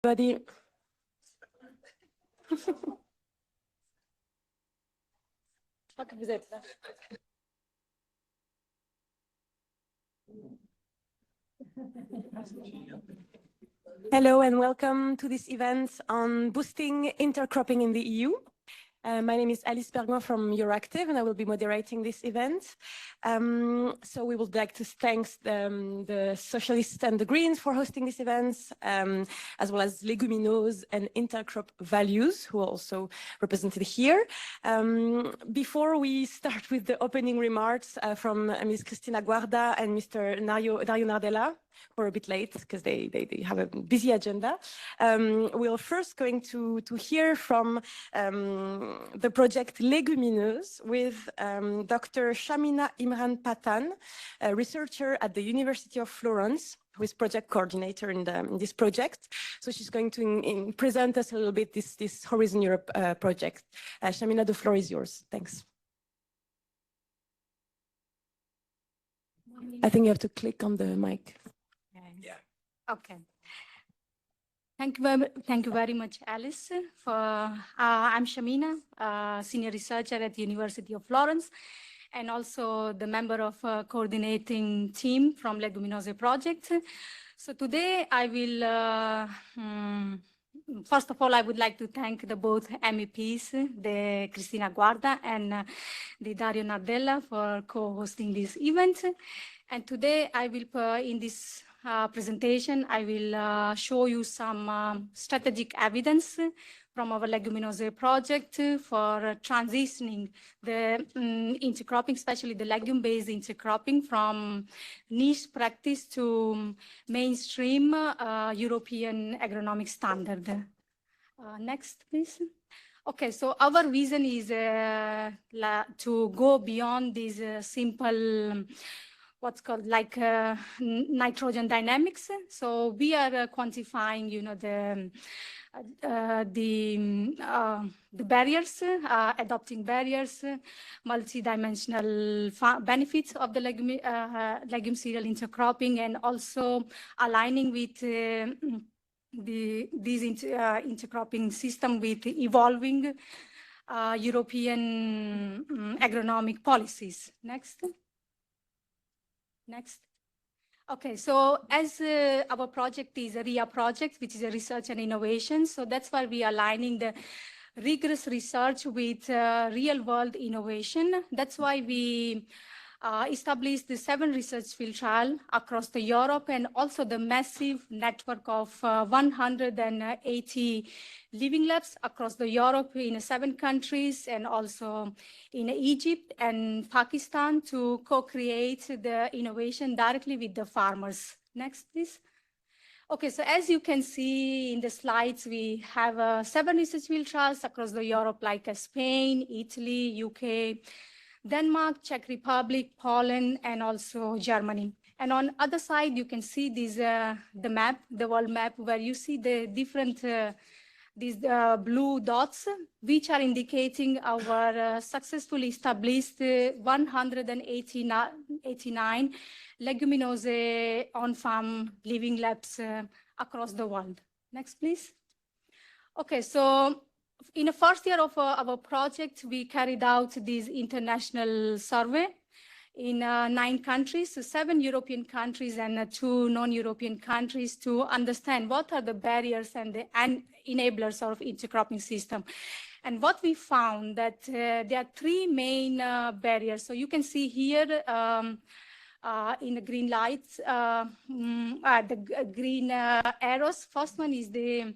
Everybody. Hello and welcome to this event on boosting intercropping in the EU. My name is Alice Bergman from Euractiv, and I will be moderating this event. So we would like to thank the Socialists and the Greens for hosting this event, as well as LEGUMINOSE and IntercropVALUES, who are also represented here. Before we start with the opening remarks from Ms. Cristina Guarda and Mr. Dario Nardella, who are a bit late because they have a busy agenda, we're first going to hear from the project LEGUMINOSE with Dr. Shamina Imran Patan, a researcher at the University of Florence, who is project coordinator in this project. So she's going to present us a little bit this Horizon Europe project. Shamina, the floor is yours. Thanks. I think you have to click on the mic. Yeah. Okay. Thank you very much, Alice. I'm Shamina, senior researcher at the University of Florence, and also the member of coordinating team from LEGUMINOSE project. So today I will, first of all, I would like to thank the both MEPs, the Cristina Guarda and the Dario Nardella, for co-hosting this event. And today I will, in this presentation, I will show you some strategic evidence from our LEGUMINOSE project for transitioning the intercropping, especially the legume-based intercropping, from niche practice to mainstream European agronomic standard. Next, please. Okay, so our vision is to go beyond this simple what's called like nitrogen dynamics. So we are quantifying, you know, the barriers, adopting barriers, multi-dimensional benefits of the legume-cereal intercropping, and also aligning with these intercropping system with evolving European agronomic policies. Next. Next. Okay, so as our project is a RIA project, which is a research and innovation, so that's why we are aligning the rigorous research with real-world innovation. That's why we established the 7 research field trials across the Europe, and also the massive network of 180 living labs across the Europe in 7 countries, and also in Egypt and Pakistan, to co-create the innovation directly with the farmers. Next, please. Okay, so as you can see in the slides, we have 7 research field trials across the Europe, like Spain, Italy, UK, Denmark, Czech Republic, Poland, and also Germany. And on other side, you can see this, the map, the world map, where you see the different these blue dots, which are indicating our successfully established 189 LEGUMINOSE on-farm living labs across the world. Next, please. Okay, so in the first year of our project, we carried out this international survey in 9 countries, so 7 European countries and 2 non-European countries, to understand what are the barriers and the enablers of intercropping system. And what we found that there are 3 main barriers. So you can see here in the green lights, the green arrows. First one is the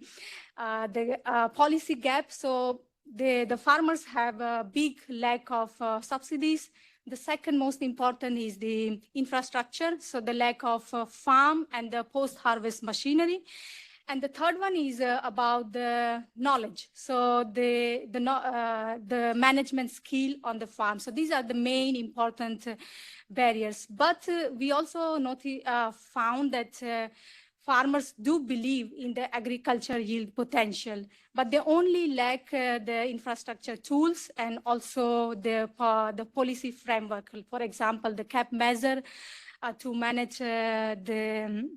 policy gap. So the farmers have a big lack of subsidies. The second most important is the infrastructure, so the lack of farm and the post-harvest machinery. And the third one is about the knowledge, so the management skill on the farm. So these are the main important barriers. But we also found that farmers do believe in the agriculture yield potential, but they only lack the infrastructure tools and also the policy framework. For example, the cap measure to manage the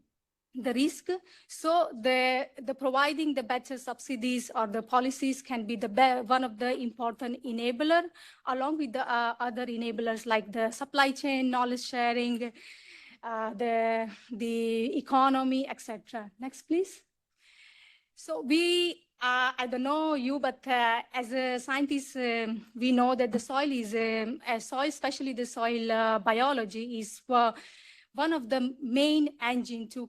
the risk. So the providing the better subsidies or the policies can be one of the important enabler, along with the other enablers like the supply chain, knowledge sharing, the economy, etc. Next, please. So I don't know you, but as a scientist, we know that the soil is, soil, especially the soil biology, is one of the main engine to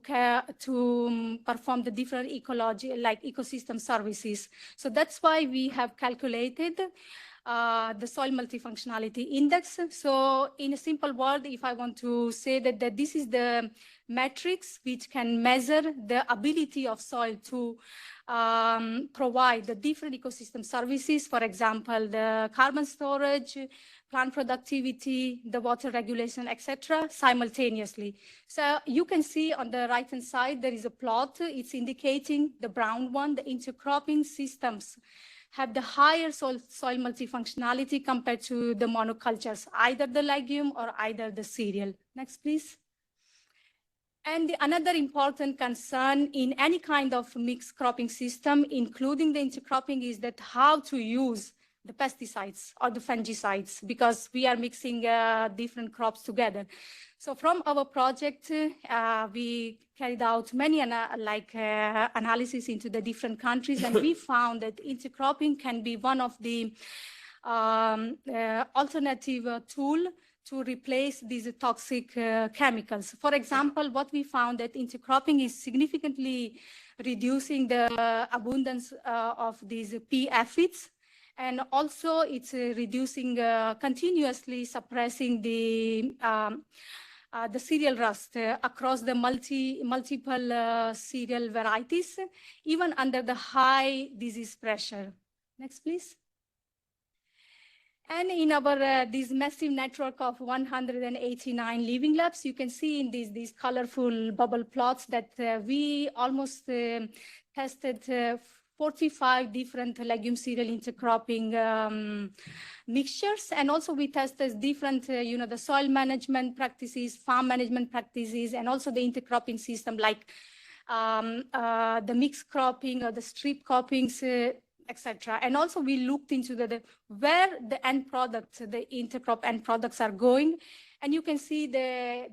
perform the different ecosystem services. So that's why we have calculated the soil multifunctionality index. So in a simple word, if I want to say that this is the metrics which can measure the ability of soil to provide the different ecosystem services, for example, the carbon storage, plant productivity, the water regulation, etc., simultaneously. So you can see on the right-hand side, there is a plot. It's indicating the brown one, the intercropping systems have the higher soil multifunctionality compared to the monocultures, either the legume or either the cereal. Next, please. And another important concern in any kind of mixed cropping system, including the intercropping, is that how to use the pesticides or the fungicides, because we are mixing different crops together. So from our project, we carried out many analysis into the different countries, and we found that intercropping can be one of the alternative tool to replace these toxic chemicals. For example, what we found that intercropping is significantly reducing the abundance of these pea aphids, and also it's reducing, continuously suppressing the cereal rust across the multiple cereal varieties, even under the high disease pressure. Next, please. And in our this massive network of 189 living labs, you can see in these colorful bubble plots that we almost tested 45 different legume cereal intercropping mixtures. And also we tested different, the soil management practices, farm management practices, and also the intercropping system like the mixed cropping or the strip croppings, etc. And also we looked into where the end products, the intercrop end products are going. And you can see the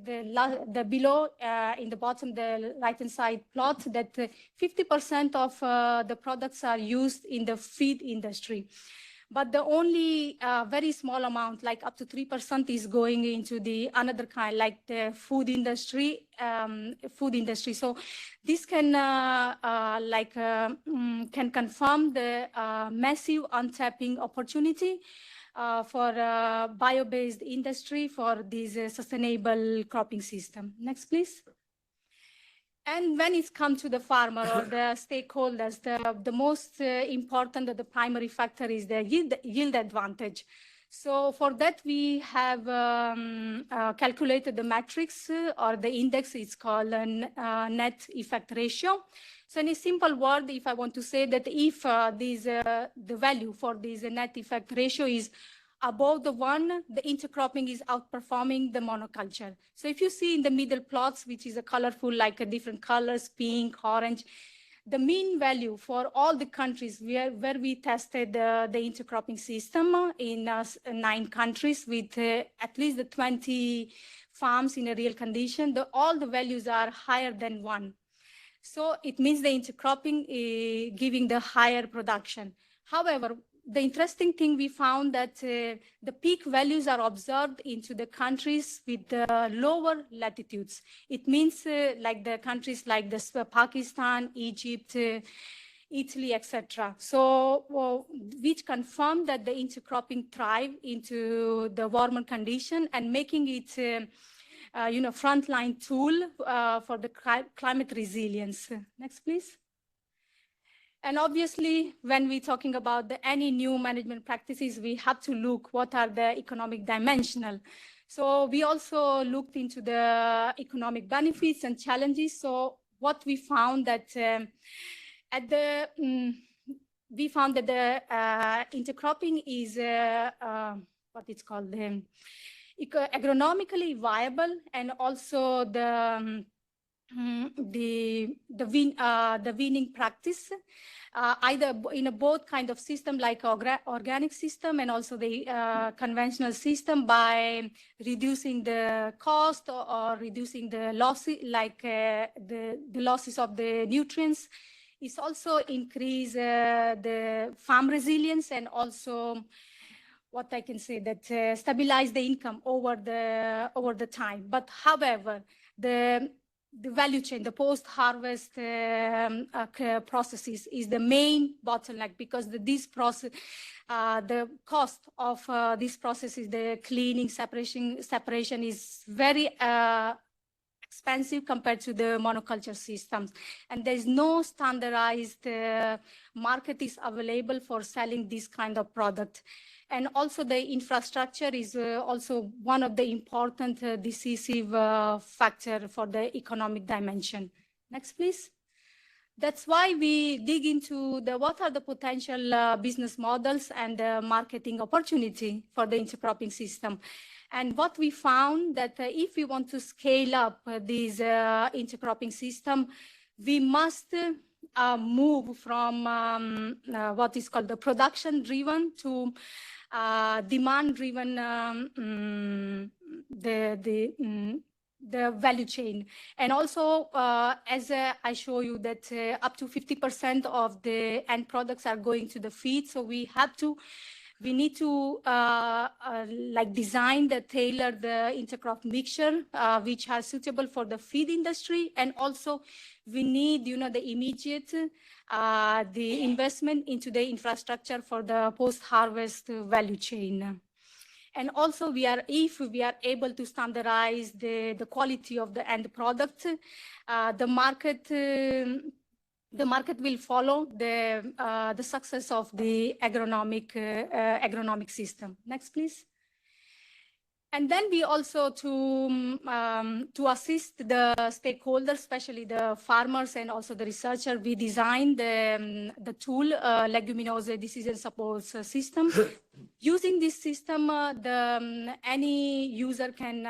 below in the bottom, the right-hand side plot, that 50% of the products are used in the feed industry. But the only very small amount, like up to 3%, is going into the another kind, like the food industry. So this can can confirm the massive untapping opportunity for bio-based industry for this sustainable cropping system. Next, please. And when it comes to the farmer or the stakeholders, the most important or the primary factor is the yield advantage. So for that, we have calculated the matrix or the index. It's called a net effect ratio. So in a simple word, if I want to say that if the value for this net effect ratio is above the one, the intercropping is outperforming the monoculture. So if you see in the middle plots, which is a colorful, like a different colors, pink, orange, the mean value for all the countries where we tested the intercropping system in 9 countries with at least the 20 farms in a real condition, all the values are higher than 1. So it means the intercropping is giving the higher production. However, the interesting thing we found that the peak values are observed into the countries with the lower latitudes. It means like the countries like Pakistan, Egypt, Italy, etc. So which confirm that the intercropping thrive into the warmer condition and making it frontline tool for the climate resilience. Next, please. And obviously, when we're talking about any new management practices, we have to look what are the economic dimensional. So we also looked into the economic benefits and challenges. So what we found that we found that the intercropping is what it's called agronomically viable, and also the the weaning practice, either in a both kind of system like organic system and also the conventional system, by reducing the cost or reducing the losses, like the losses of the nutrients. It's also increase the farm resilience, and also what I can say that stabilize the income over the time. But however, the value chain, the post-harvest processes is the main bottleneck, because this process, the cost of this process is the cleaning, separation is very expensive compared to the monoculture systems. And there's no standardized market is available for selling this kind of product. And also the infrastructure is also one of the important decisive factor for the economic dimension. Next, please. That's why we dig into what are the potential business models and marketing opportunity for the intercropping system. And what we found that if we want to scale up this intercropping system, we must move from what is called the production-driven to demand-driven, the value chain. And also, as I show you that up to 50% of the end products are going to the feed. So we need to like design the tailored intercrop mixture, which are suitable for the feed industry. And also we need, the immediate, the investment into the infrastructure for the post-harvest value chain. And also if we are able to standardize the quality of the end product, the market will follow the success of the agronomic system. Next, please. And then we also to assist the stakeholders, especially the farmers and also the researcher, we designed the tool Leguminose decision support system. Using this system, any user can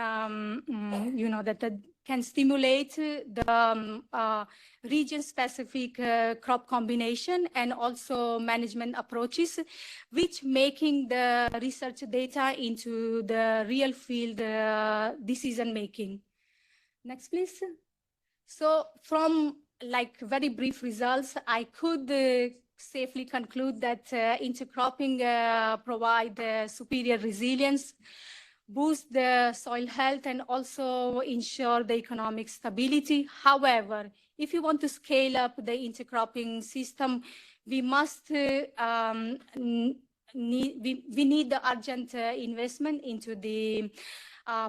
can stimulate the region-specific crop combination and also management approaches, which making the research data into the real field decision-making. Next, please. So from like very brief results, I could safely conclude that intercropping provide superior resilience, boost the soil health, and also ensure the economic stability. However, if you want to scale up the intercropping system, we must we need the urgent investment into the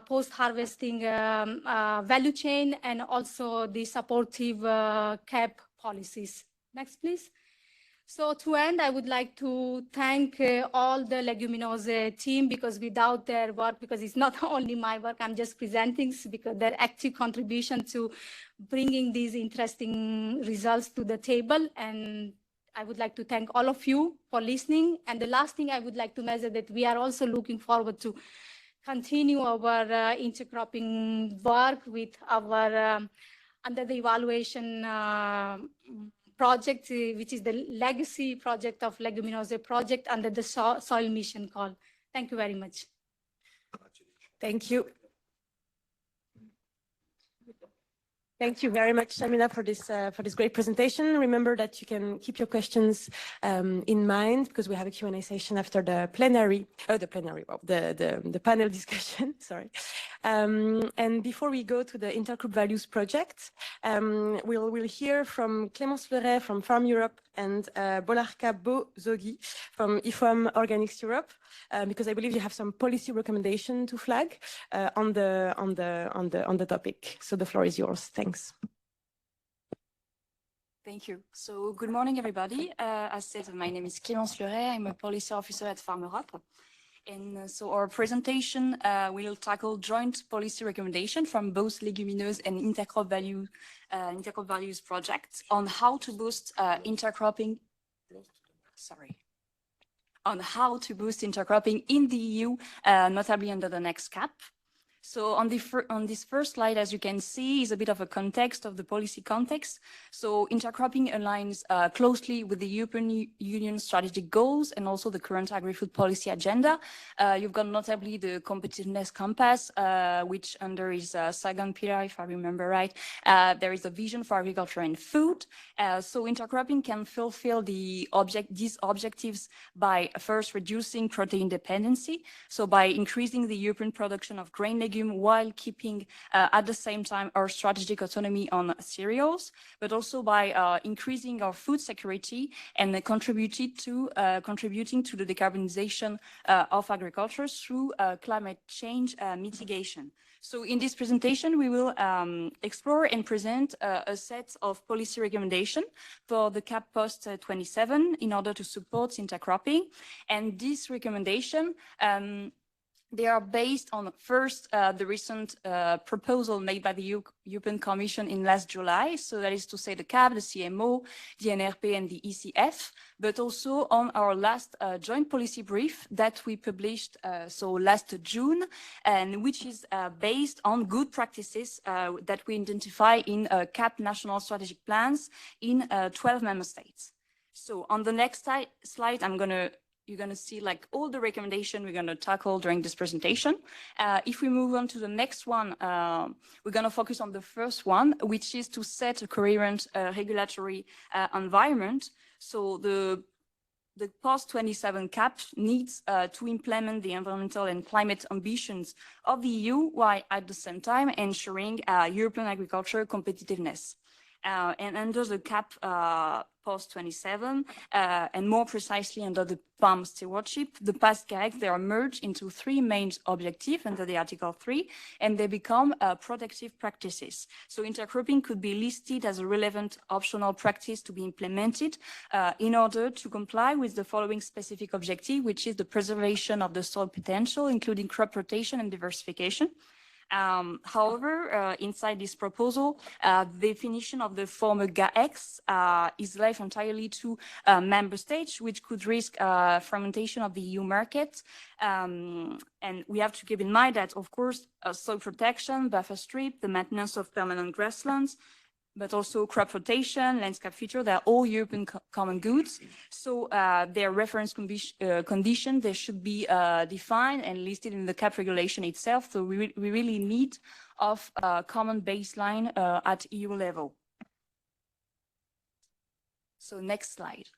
post-harvesting value chain, and also the supportive CAP policies. Next, please. So to end, I would like to thank all the Leguminose team, because without their work, because it's not only my work, I'm just presenting, because their active contribution to bringing these interesting results to the table. And I would like to thank all of you for listening. And the last thing I would like to mention that we are also looking forward to continue our intercropping work with our under the evaluation project, which is the legacy project of Leguminose project under the soil mission call. Thank you very much. Thank you. Thank you very much, Samina, for this great presentation. Remember that you can keep your questions in mind, because we have a Q&A session after the the panel discussion. Sorry. And before we go to the IntercropVALUES project, we'll hear from Clémence Fleuret from Farm Europe and Bolarka Bozogi from IFOAM Organics Europe, because I believe you have some policy recommendation to flag on the topic. So the floor is yours. Thanks. Thank you. So good morning, everybody. As said, my name is Clémence Fleuret. I'm a policy officer at Farm Europe. And so our presentation will tackle joint policy recommendation from both Leguminose and IntercropVALUES projects on how to boost intercropping. On how to boost intercropping in the EU, notably under the next CAP. So on this first slide, as you can see, is a bit of a context of the policy context. So intercropping aligns closely with the European Union strategic goals and also the current agri-food policy agenda. You've got notably the competitiveness compass, which under its second pillar, if I remember right, there is a vision for agriculture and food. So intercropping can fulfill these objectives by first reducing protein dependency. So by increasing the European production of grain legume while keeping at the same time our strategic autonomy on cereals, but also by increasing our food security and contributing to the decarbonization of agriculture through climate change mitigation. So in this presentation, we will explore and present a set of policy recommendations for the CAP post-27 in order to support intercropping. And this recommendation they are based on, first, the recent proposal made by the European Commission in last July. So that is to say the CAP, the CMO, the NRP, and the ECF, but also on our last joint policy brief that we published so last June, and which is based on good practices that we identify in CAP national strategic plans in 12 member states. So on the next slide, you're going to see like all the recommendations we're going to tackle during this presentation. If we move on to the next one, we're going to focus on the first one, which is to set a coherent regulatory environment. So the post-27 CAP needs to implement the environmental and climate ambitions of the EU, while at the same time ensuring European agriculture competitiveness. And under the CAP post-27, and more precisely under the PAM stewardship, the past GAEC, they are merged into three main objectives under the Article 3, and they become protective practices. So intercropping could be listed as a relevant optional practice to be implemented in order to comply with the following specific objective, which is the preservation of the soil potential, including crop rotation and diversification. However, inside this proposal, the definition of the former GAEX is left entirely to member states, which could risk fragmentation of the EU market. And we have to keep in mind that, of course, soil protection, buffer strip, the maintenance of permanent grasslands, but also crop rotation, landscape feature, they're all European common goods. So their reference condition, they should be defined and listed in the CAP regulation itself. So we really need of a common baseline at EU level. So next slide.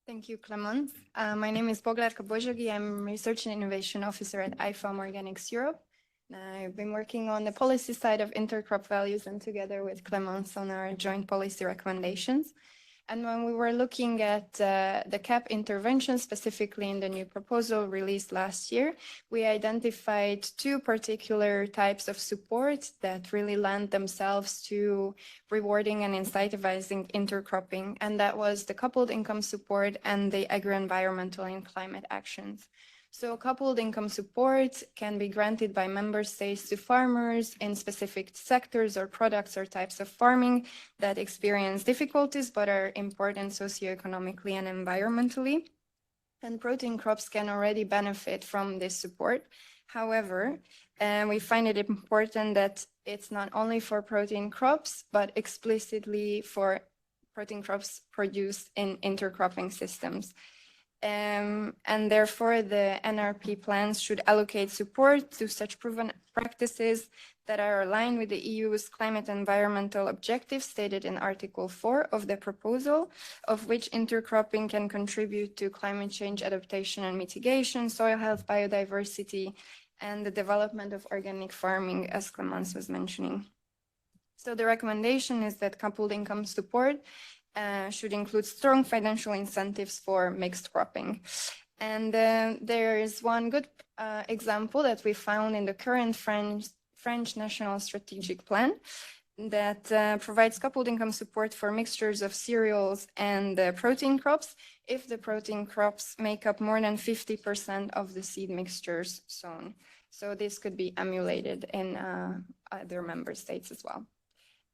Thank you, Clemence. My name is Bogdarka Bozsogi. I'm Research and Innovation Officer at IFAM Organics Europe. I've been working on the policy side of IntercropVALUES and together with Clemence on our joint policy recommendations. And when we were looking at the CAP intervention, specifically in the new proposal released last year, we identified two particular types of support that really lend themselves to rewarding and incentivizing intercropping. And that was the coupled income support and the agro-environmental and climate actions. So coupled income support can be granted by member states to farmers in specific sectors or products or types of farming that experience difficulties but are important socioeconomically and environmentally. And protein crops can already benefit from this support. However, we find it important that it's not only for protein crops, but explicitly for protein crops produced in intercropping systems. And therefore, the NRP plans should allocate support to such proven practices that are aligned with the EU's climate and environmental objectives stated in Article 4 of the proposal, of which intercropping can contribute to climate change adaptation and mitigation, soil health, biodiversity, and the development of organic farming, as Clemence was mentioning. So the recommendation is that coupled income support should include strong financial incentives for mixed cropping. And there is one good example that we found in the current French National Strategic Plan that provides coupled income support for mixtures of cereals and protein crops if the protein crops make up more than 50% of the seed mixtures sown. So this could be emulated in other member states as well.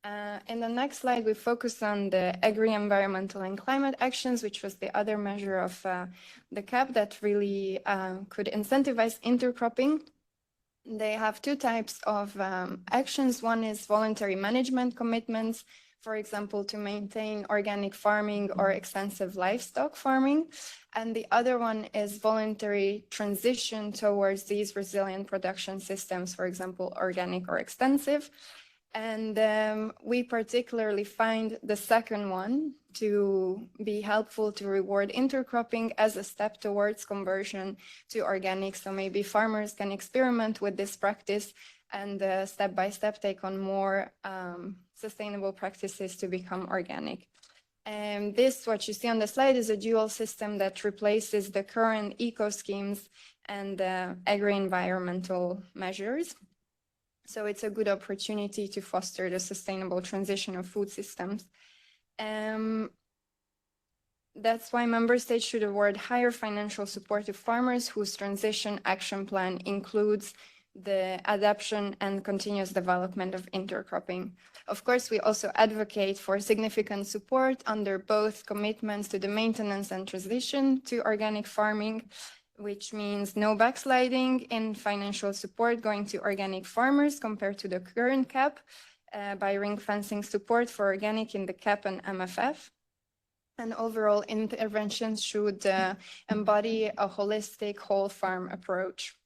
In the next slide, we focus on the agri-environmental and climate actions, which was the other measure of the CAP that really could incentivize intercropping. They have two types of actions. One is voluntary management commitments, for example, to maintain organic farming or extensive livestock farming. And the other one is voluntary transition towards these resilient production systems, for example, organic or extensive. And we particularly find the second one to be helpful to reward intercropping as a step towards conversion to organic. So maybe farmers can experiment with this practice and step by step take on more sustainable practices to become organic. And this, what you see on the slide, is a dual system that replaces the current eco schemes and agri-environmental measures. So it's a good opportunity to foster the sustainable transition of food systems. That's why member states should award higher financial support to farmers whose transition action plan includes the adaptation and continuous development of intercropping. Of course, we also advocate for significant support under both commitments to the maintenance and transition to organic farming, which means no backsliding in financial support going to organic farmers compared to the current CAP by ring fencing support for organic in the CAP and MFF. And overall interventions should embody a holistic whole farm approach.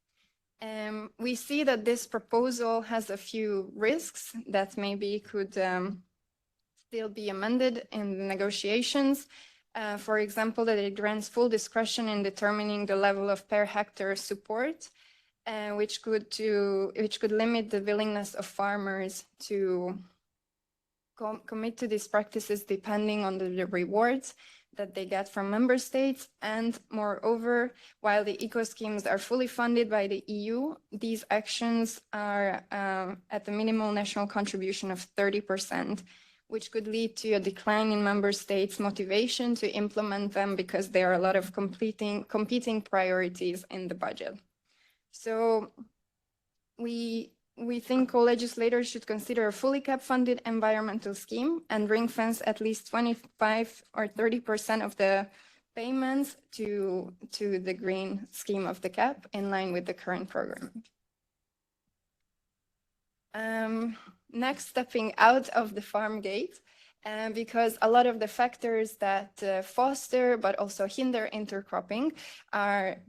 We see that this proposal has a few risks that maybe could still be amended in the negotiations. For example, that it grants full discretion in determining the level of per hectare support, which could limit the willingness of farmers to commit to these practices depending on the rewards that they get from member states. And moreover, while the eco schemes are fully funded by the EU, these actions are at the minimal national contribution of 30%. Which could lead to a decline in member states' motivation to implement them because there are a lot of competing priorities in the budget. So we think co-legislators should consider a fully cap-funded environmental scheme and ring-fence at least 25 or 30% of the payments to the green scheme of the cap in line with the current program. Next, stepping out of the farm gate, because a lot of the factors that foster but also hinder intercropping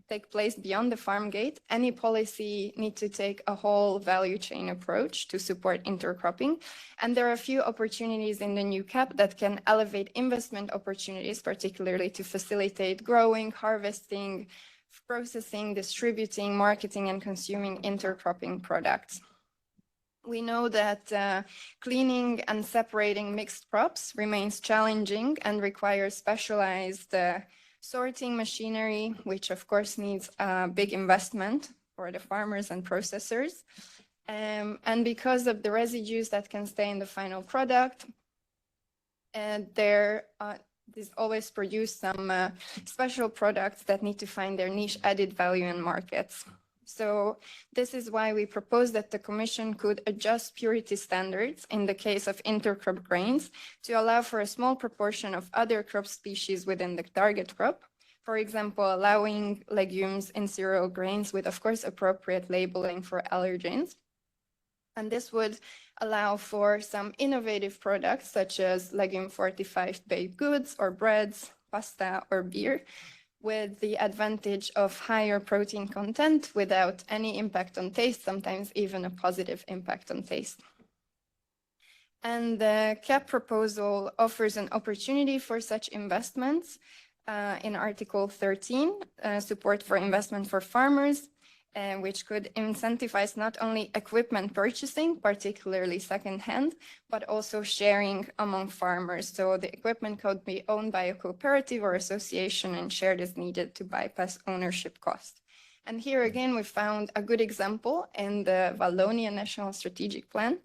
take place beyond the farm gate. Any policy needs to take a whole value chain approach to support intercropping. And there are a few opportunities in the new CAP that can elevate investment opportunities, particularly to facilitate growing, harvesting, processing, distributing, marketing, and consuming intercropping products. We know that cleaning and separating mixed crops remains challenging and requires specialized sorting machinery, which of course needs a big investment for the farmers and processors. And because of the residues that can stay in the final product, these always produce some special products that need to find their niche added value in markets. So this is why we propose that the Commission could adjust purity standards in the case of intercrop grains to allow for a small proportion of other crop species within the target crop. For example, allowing legumes in cereal grains with, of course, appropriate labeling for allergens. And this would allow for some innovative products such as legume-fortified baked goods or breads, pasta or beer, with the advantage of higher protein content without any impact on taste, sometimes even a positive impact on taste. And the CAP proposal offers an opportunity for such investments in Article 13, support for investment for farmers, which could incentivize not only equipment purchasing, particularly secondhand, but also sharing among farmers. So the equipment could be owned by a cooperative or association and shared as needed to bypass ownership cost. And here again, we found a good example in the Wallonia National Strategic Plan,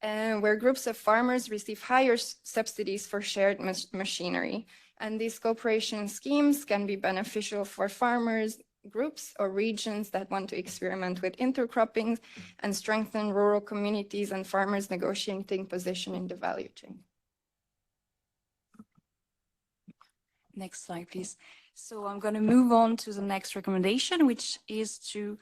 where groups of farmers receive higher subsidies for shared machinery. And these cooperation schemes can be beneficial for farmers, groups or regions that want to experiment with intercropping and strengthen rural communities and farmers' negotiating position in the value chain. Next slide, please. So I'm going to move on to the next recommendation, which is to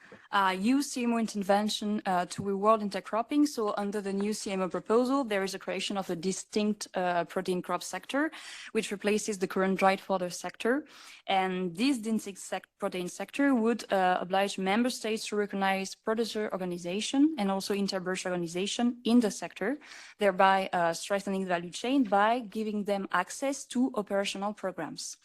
use CMO intervention to reward intercropping. So under the new CMO proposal, there is a creation of a distinct protein crop sector, which replaces the current dried fodder sector. And this distinct protein sector would oblige member states to recognize producer organization and also interbranch organization in the sector, thereby strengthening the value chain by giving them access to operational programs.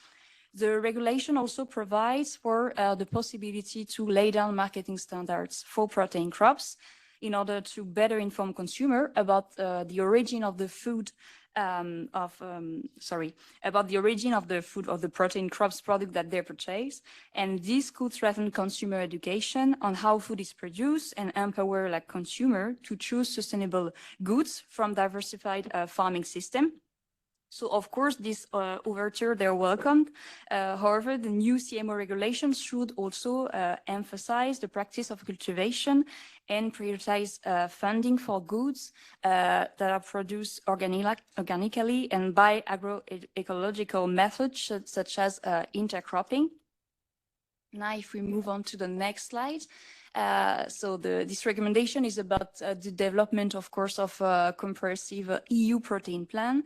The regulation also provides for the possibility to lay down marketing standards for protein crops in order to better inform consumer about the origin of the food about the origin of the food of the protein crops product that they purchase. And this could strengthen consumer education on how food is produced and empower like consumer to choose sustainable goods from diversified farming system. So, of course, this overture, they're welcomed. However, the new CMO regulations should also emphasize the practice of cultivation and prioritize funding for goods that are produced organically and by agroecological methods such as intercropping. Now, if we move on to the next slide. This recommendation is about the development, of course, of a comprehensive EU protein plan,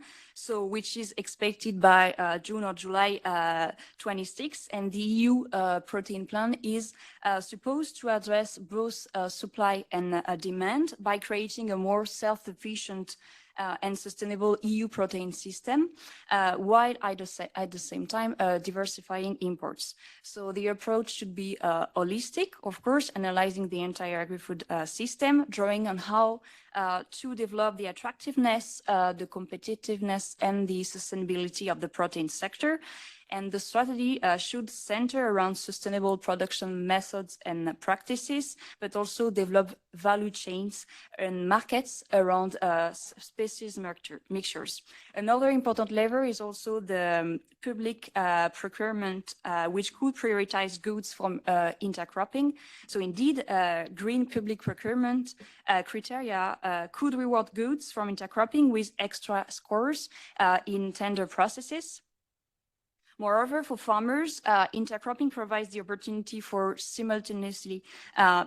which is expected by June or July 26. And the EU protein plan is supposed to address both supply and demand by creating a more self-sufficient and sustainable EU protein system, while at the same time diversifying imports. So the approach should be holistic, of course, analyzing the entire agri-food system, drawing on how to develop the attractiveness, the competitiveness, and the sustainability of the protein sector. And the strategy should center around sustainable production methods and practices, but also develop value chains and markets around species mixtures. Another important lever is also the public procurement, which could prioritize goods from intercropping. So indeed, green public procurement criteria could reward goods from intercropping with extra scores in tender processes. Moreover, for farmers, intercropping provides the opportunity for simultaneously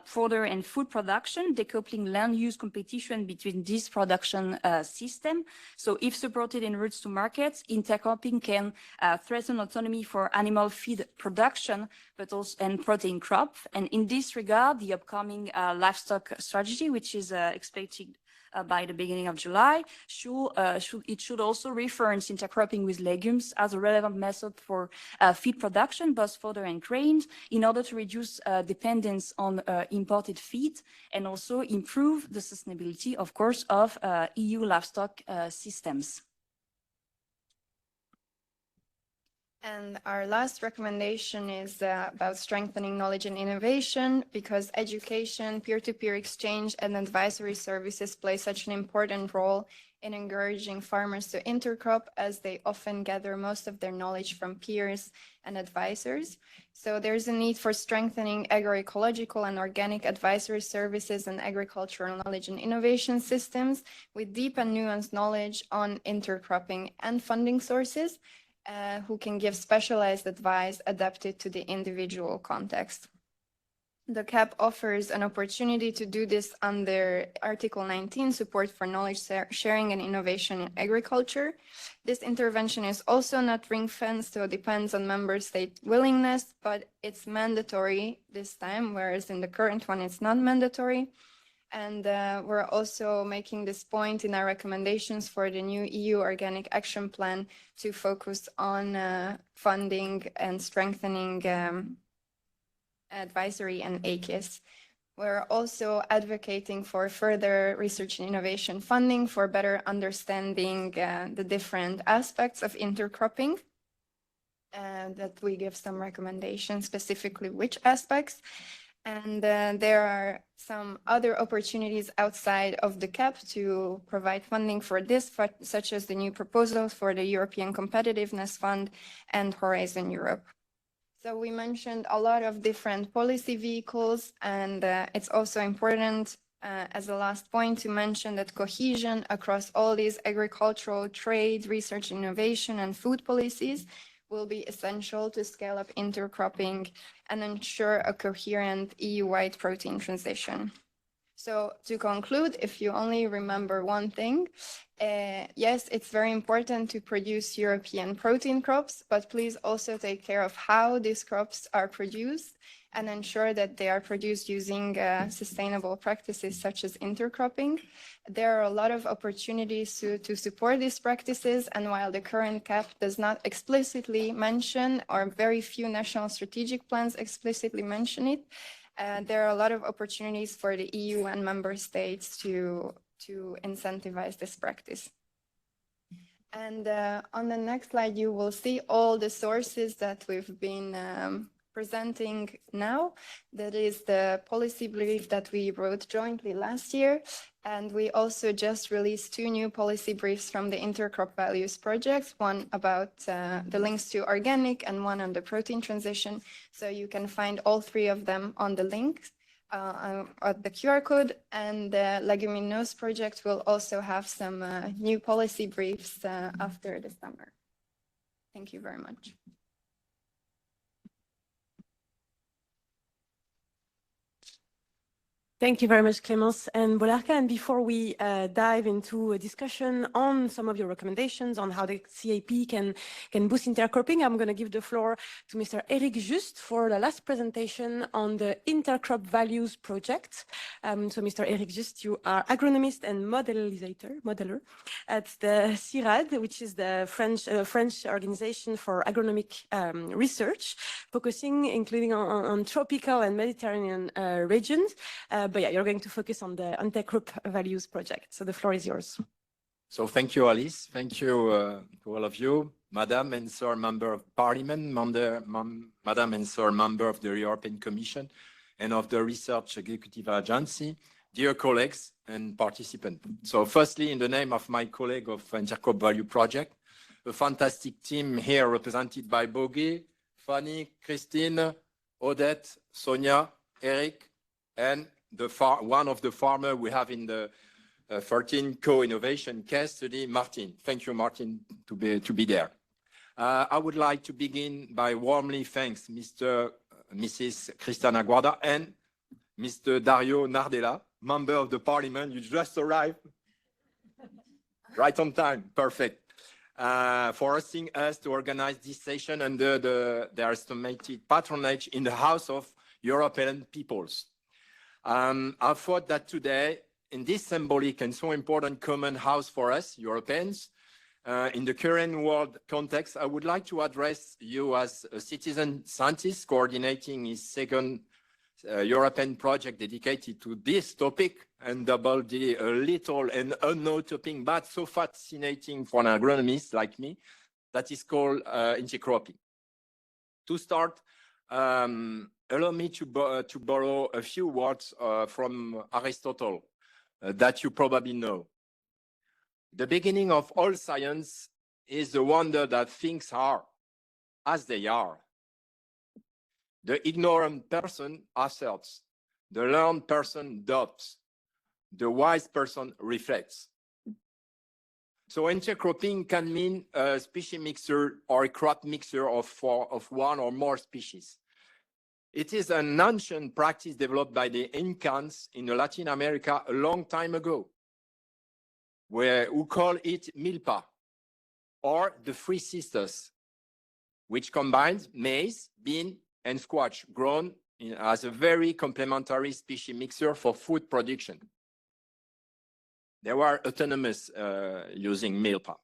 fodder and food production, decoupling land use competition between this production system. So if supported in routes to markets, intercropping can threaten autonomy for animal feed production, but also and protein crop. And in this regard, the upcoming livestock strategy, which is expected by the beginning of July, should also reference intercropping with legumes as a relevant method for feed production, both fodder and grains, in order to reduce dependence on imported feed and also improve the sustainability, of course, of EU livestock systems. And our last recommendation is about strengthening knowledge and innovation, because education, peer-to-peer exchange, and advisory services play such an important role in encouraging farmers to intercrop, as they often gather most of their knowledge from peers and advisors. So there's a need for strengthening agroecological and organic advisory services and agricultural knowledge and innovation systems with deep and nuanced knowledge on intercropping and funding sources, who can give specialized advice adapted to the individual context. The CAP offers an opportunity to do this under Article 19, support for knowledge sharing and innovation in agriculture. This intervention is also not ring-fenced, so it depends on member state willingness, but it's mandatory this time, whereas in the current one, it's not mandatory. And we're also making this point in our recommendations for the new EU Organic Action Plan to focus on funding and strengthening advisory and AKIS. We're also advocating for further research and innovation funding for better understanding the different aspects of intercropping, and that we give some recommendations, specifically which aspects. And there are some other opportunities outside of the CAP to provide funding for this, such as the new proposals for the European Competitiveness Fund and Horizon Europe. So we mentioned a lot of different policy vehicles, and it's also important as a last point to mention that cohesion across all these agricultural, trade, research, innovation, and food policies will be essential to scale up intercropping and ensure a coherent EU-wide protein transition. So to conclude, if you only remember one thing, yes, it's very important to produce European protein crops, but please also take care of how these crops are produced and ensure that they are produced using sustainable practices such as intercropping. There are a lot of opportunities to support these practices, and while the current CAP does not explicitly mention, or very few national strategic plans explicitly mention it, there are a lot of opportunities for the EU and member states to incentivize this practice. And on the next slide, you will see all the sources that we've been presenting now. That is the policy brief that we wrote jointly last year. And we also just released 2 new policy briefs from the IntercropVALUES project, one about the links to organic and one on the protein transition. So you can find all 3 of them on the link at the QR code. And the LEGUMINOSE project will also have some new policy briefs after the summer. Thank you very much. Thank you very much, Clémence and Bolarka. And before we dive into a discussion on some of your recommendations on how the CAP can boost intercropping, I'm going to give the floor to Mr. Eric Just for the last presentation on the IntercropVALUES project. So, Mr. Eric Just, you are agronomist and modeler at the CIRAD, which is the French organization for agronomic research, focusing including on tropical and Mediterranean regions. But yeah, you're going to focus on the IntercropVALUES project. So the floor is yours. So thank you, Alice. Thank you to all of you, Madam and Sir Member of Parliament, Madam and Sir Member of the European Commission and of the Research Executive Agency, dear colleagues and participants. So firstly, in the name of my colleague of IntercropVALUES project, a fantastic team here represented by Bogi, Fanny, Christine, Odette, Sonia, Eric, and one of the farmers we have in the 13 co-innovation case study, Martin. Thank you, Martin, to be there. I would like to begin by warmly thanks Mrs. Cristina Guarda and Mr. Dario Nardella, member of the parliament. You just arrived right on time. Perfect. For asking us to organize this session under their estimated patronage in the House of European Peoples. I thought that today, in this symbolic and so important common house for us, Europeans, in the current world context, I would like to address you as a citizen scientist coordinating his second European project dedicated to this topic, and double the little and unknown topic, but so fascinating for an agronomist like me, that is called intercropping. To start, allow me to borrow a few words from Aristotle that you probably know. The beginning of all science is the wonder that things are as they are. The ignorant person asserts, the learned person doubts, the wise person reflects. So intercropping can mean a species mixture or a crop mixture of one or more species. It is an ancient practice developed by the Incans in Latin America a long time ago, who call it milpa, or the Three Sisters, which combines maize, bean, and squash, grown as a very complementary species mixture for food production. They were autonomous using milpa.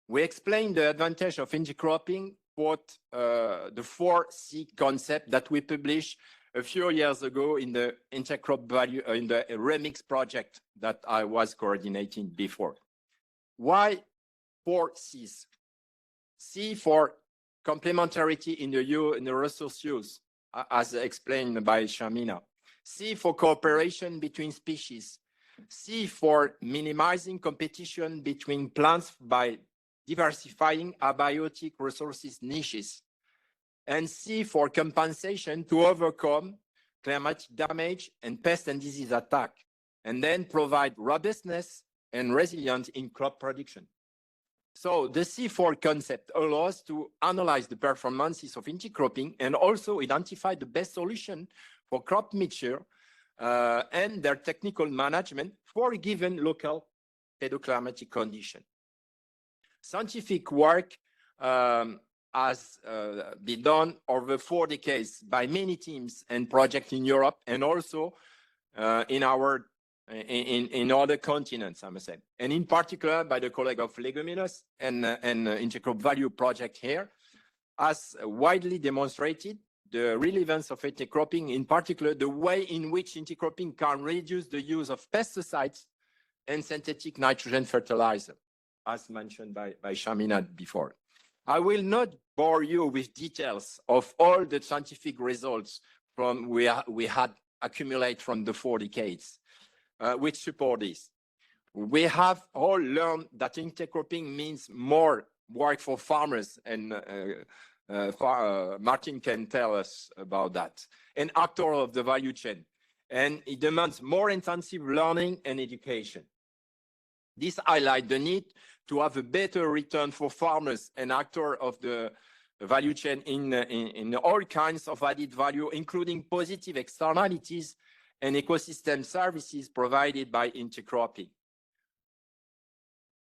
We explained the advantage of intercropping, what the 4C concept that we published a few years ago in the IntercropVALUES, in the Remix project that I was coordinating before. Why 4 Cs? C for complementarity in the resource use, as explained by Shamina. C for cooperation between species. C for minimizing competition between plants by diversifying abiotic resources niches. and C for compensation to overcome climatic damage and pest and disease attack, and then provide robustness and resilience in crop production. So the C4 concept allows us to analyze the performances of intercropping and also identify the best solution for crop mixture and their technical management for a given local pedoclimatic condition. Scientific work has been done over 4 decades by many teams and projects in Europe and also in other continents, I must say, and in particular by the colleague of LEGUMINOSE and IntercropVALUES project here, has widely demonstrated the relevance of intercropping, in particular the way in which intercropping can reduce the use of pesticides and synthetic nitrogen fertilizer, as mentioned by Shamina before. I will not bore you with details of all the scientific results we had accumulated from the 4 decades. Which support this. We have all learned that intercropping means more work for farmers, and Martin can tell us about that, an actor of the value chain, and it demands more intensive learning and education. This highlights the need to have a better return for farmers and actors of the value chain in all kinds of added value, including positive externalities and ecosystem services provided by intercropping.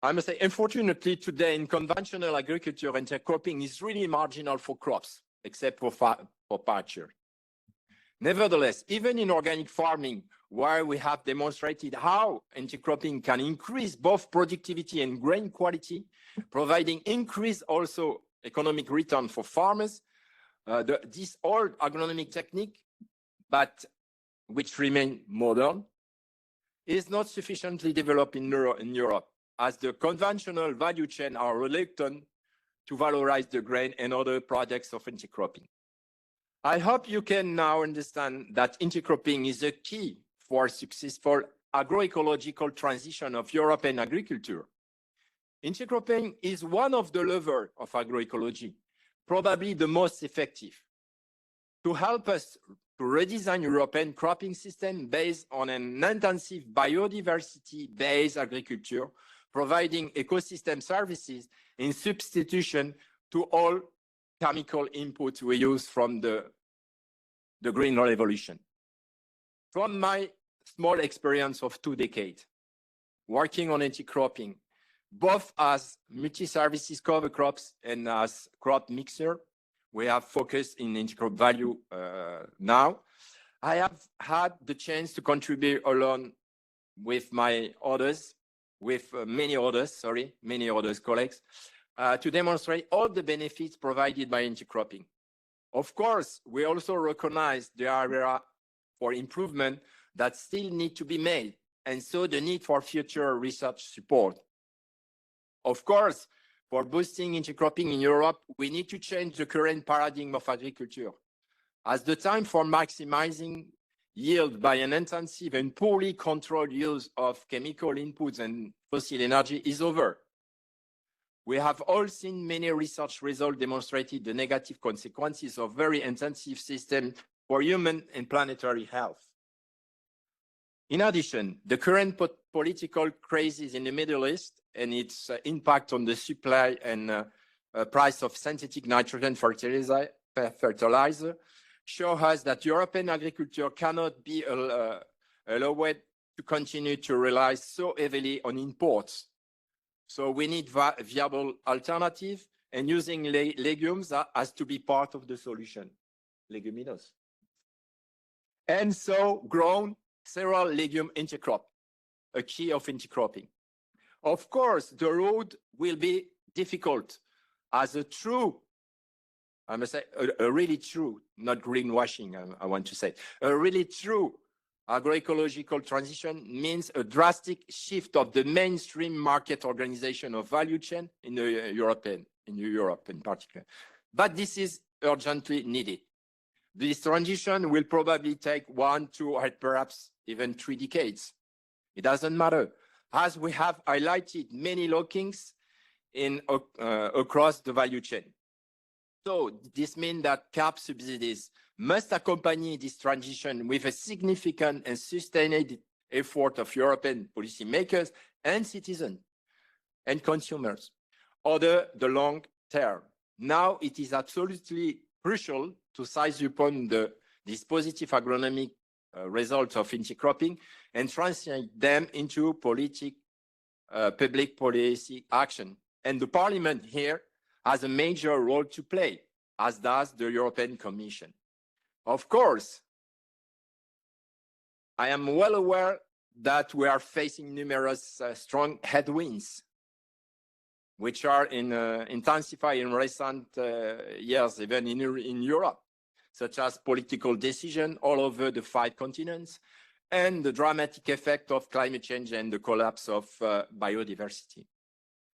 I must say, unfortunately, today in conventional agriculture, intercropping is really marginal for crops, except for pasture. Nevertheless, even in organic farming, where we have demonstrated how intercropping can increase both productivity and grain quality, providing increased also economic return for farmers, this old agronomic technique, but which remain modern, is not sufficiently developed in Europe, as the conventional value chain are reluctant to valorize the grain and other products of intercropping. I hope you can now understand that intercropping is a key for successful agroecological transition of European agriculture. Intercropping is one of the levers of agroecology, probably the most effective, to help us to redesign European cropping system based on an intensive biodiversity-based agriculture, providing ecosystem services in substitution to all chemical inputs we use from the Green Revolution. From my small experience of 2 decades, working on intercropping, both as multi-services cover crops and as crop mixer, we have focused in IntercropVALUES now. I have had the chance to contribute along with many other colleagues, to demonstrate all the benefits provided by intercropping. Of course, we also recognize the area for improvement that still need to be made, and so the need for future research support. Of course, for boosting intercropping in Europe, we need to change the current paradigm of agriculture, as the time for maximizing yield by an intensive and poorly controlled use of chemical inputs and fossil energy is over. We have all seen many research results demonstrating the negative consequences of very intensive systems for human and planetary health. In addition, the current political crisis in the Middle East and its impact on the supply and price of synthetic nitrogen fertilizer show us that European agriculture cannot be allowed to continue to rely so heavily on imports. So we need viable alternatives, and using legumes has to be part of the solution, leguminose. And so grown cereal legume intercrop, a key of intercropping. Of course, the road will be difficult as a true, I must say, a really true, not greenwashing, I want to say, a really true agroecological transition means a drastic shift of the mainstream market organization of value chain in Europe in particular. But this is urgently needed. This transition will probably take 1, 2, or perhaps even 3 decades. It doesn't matter, as we have highlighted many lockings across the value chain. So this means that CAP subsidies must accompany this transition with a significant and sustained effort of European policymakers and citizens and consumers over the long term. Now it is absolutely crucial to seize upon these positive agronomic results of intercropping and translate them into public policy action. And the Parliament here has a major role to play, as does the European Commission. Of course, I am well aware that we are facing numerous strong headwinds, which are intensifying in recent years, even in Europe, such as political decisions all over the 5 continents, and the dramatic effect of climate change and the collapse of biodiversity.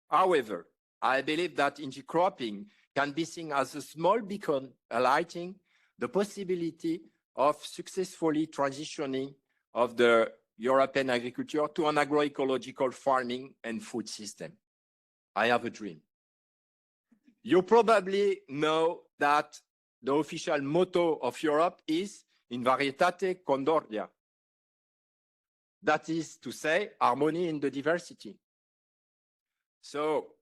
However, I believe that intercropping can be seen as a small beacon highlighting the possibility of successfully transitioning of the European agriculture to an agroecological farming and food system. I have a dream. You probably know that the official motto of Europe is in varietate concordia. That is to say, harmony in the diversity. So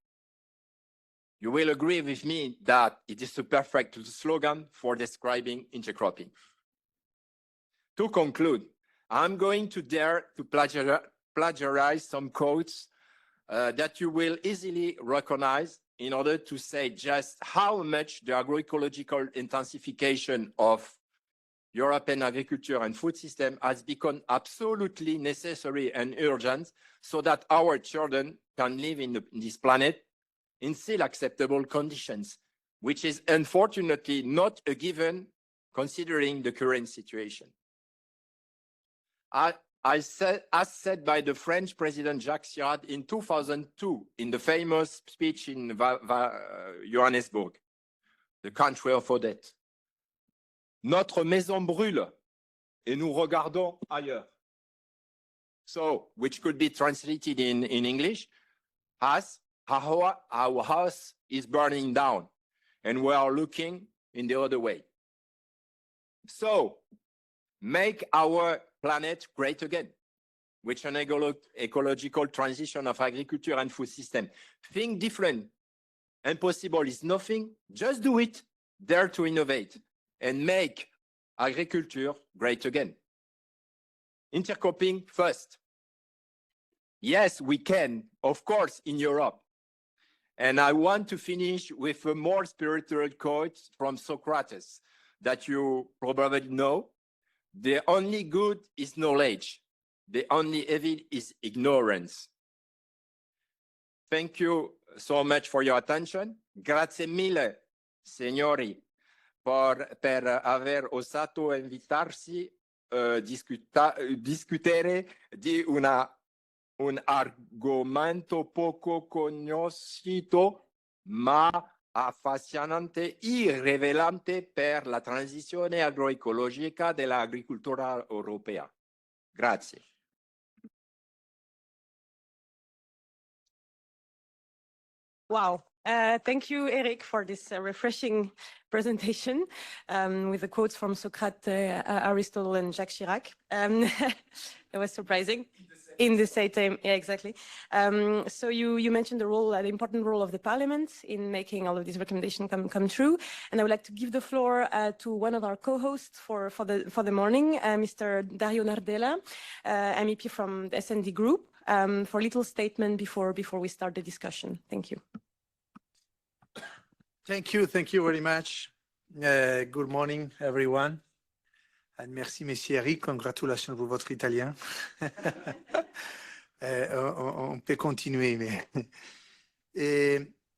you will agree with me that it is a perfect slogan for describing intercropping. To conclude, I'm going to dare to plagiarize some quotes that you will easily recognize in order to say just how much the agroecological intensification of European agriculture and food system has become absolutely necessary and urgent so that our children can live in this planet in still acceptable conditions, which is unfortunately not a given considering the current situation. As said by the French President Jacques Chirac in 2002 in the famous speech in Johannesburg, the country of Odette. Notre maison brûle et nous regardons ailleurs. So, which could be translated in English as our house is burning down and we are looking in the other way. So, make our planet great again, which an ecological transition of agriculture and food system. Think different. Impossible is nothing. Just do it. Dare to innovate and make agriculture great again. Intercropping first. Yes, we can, of course, in Europe. And I want to finish with a more spiritual quote from Socrates that you probably know. The only good is knowledge. The only evil is ignorance. Thank you so much for your attention. Grazie mille, signori, per aver osato invitarsi a discutere di un argomento poco conosciuto, ma affascinante e rivelante per la transizione agroecologica dell'agricoltura europea. Grazie. Wow. Thank you, Eric, for this refreshing presentation with the quotes from Socrates, Aristotle, and Jacques Chirac. That was surprising. In the same time, yeah, exactly. So you mentioned the important role of the Parliament in making all of these recommendations come true. And I would like to give the floor to one of our co-hosts for the morning, Mr. Dario Nardella, MEP from the S&D Group, for a little statement before we start the discussion. Thank you. Thank you very much. Good morning, everyone. And merci, Monsieur Eric. Congratulations pour votre italien. On peut continuer, mais.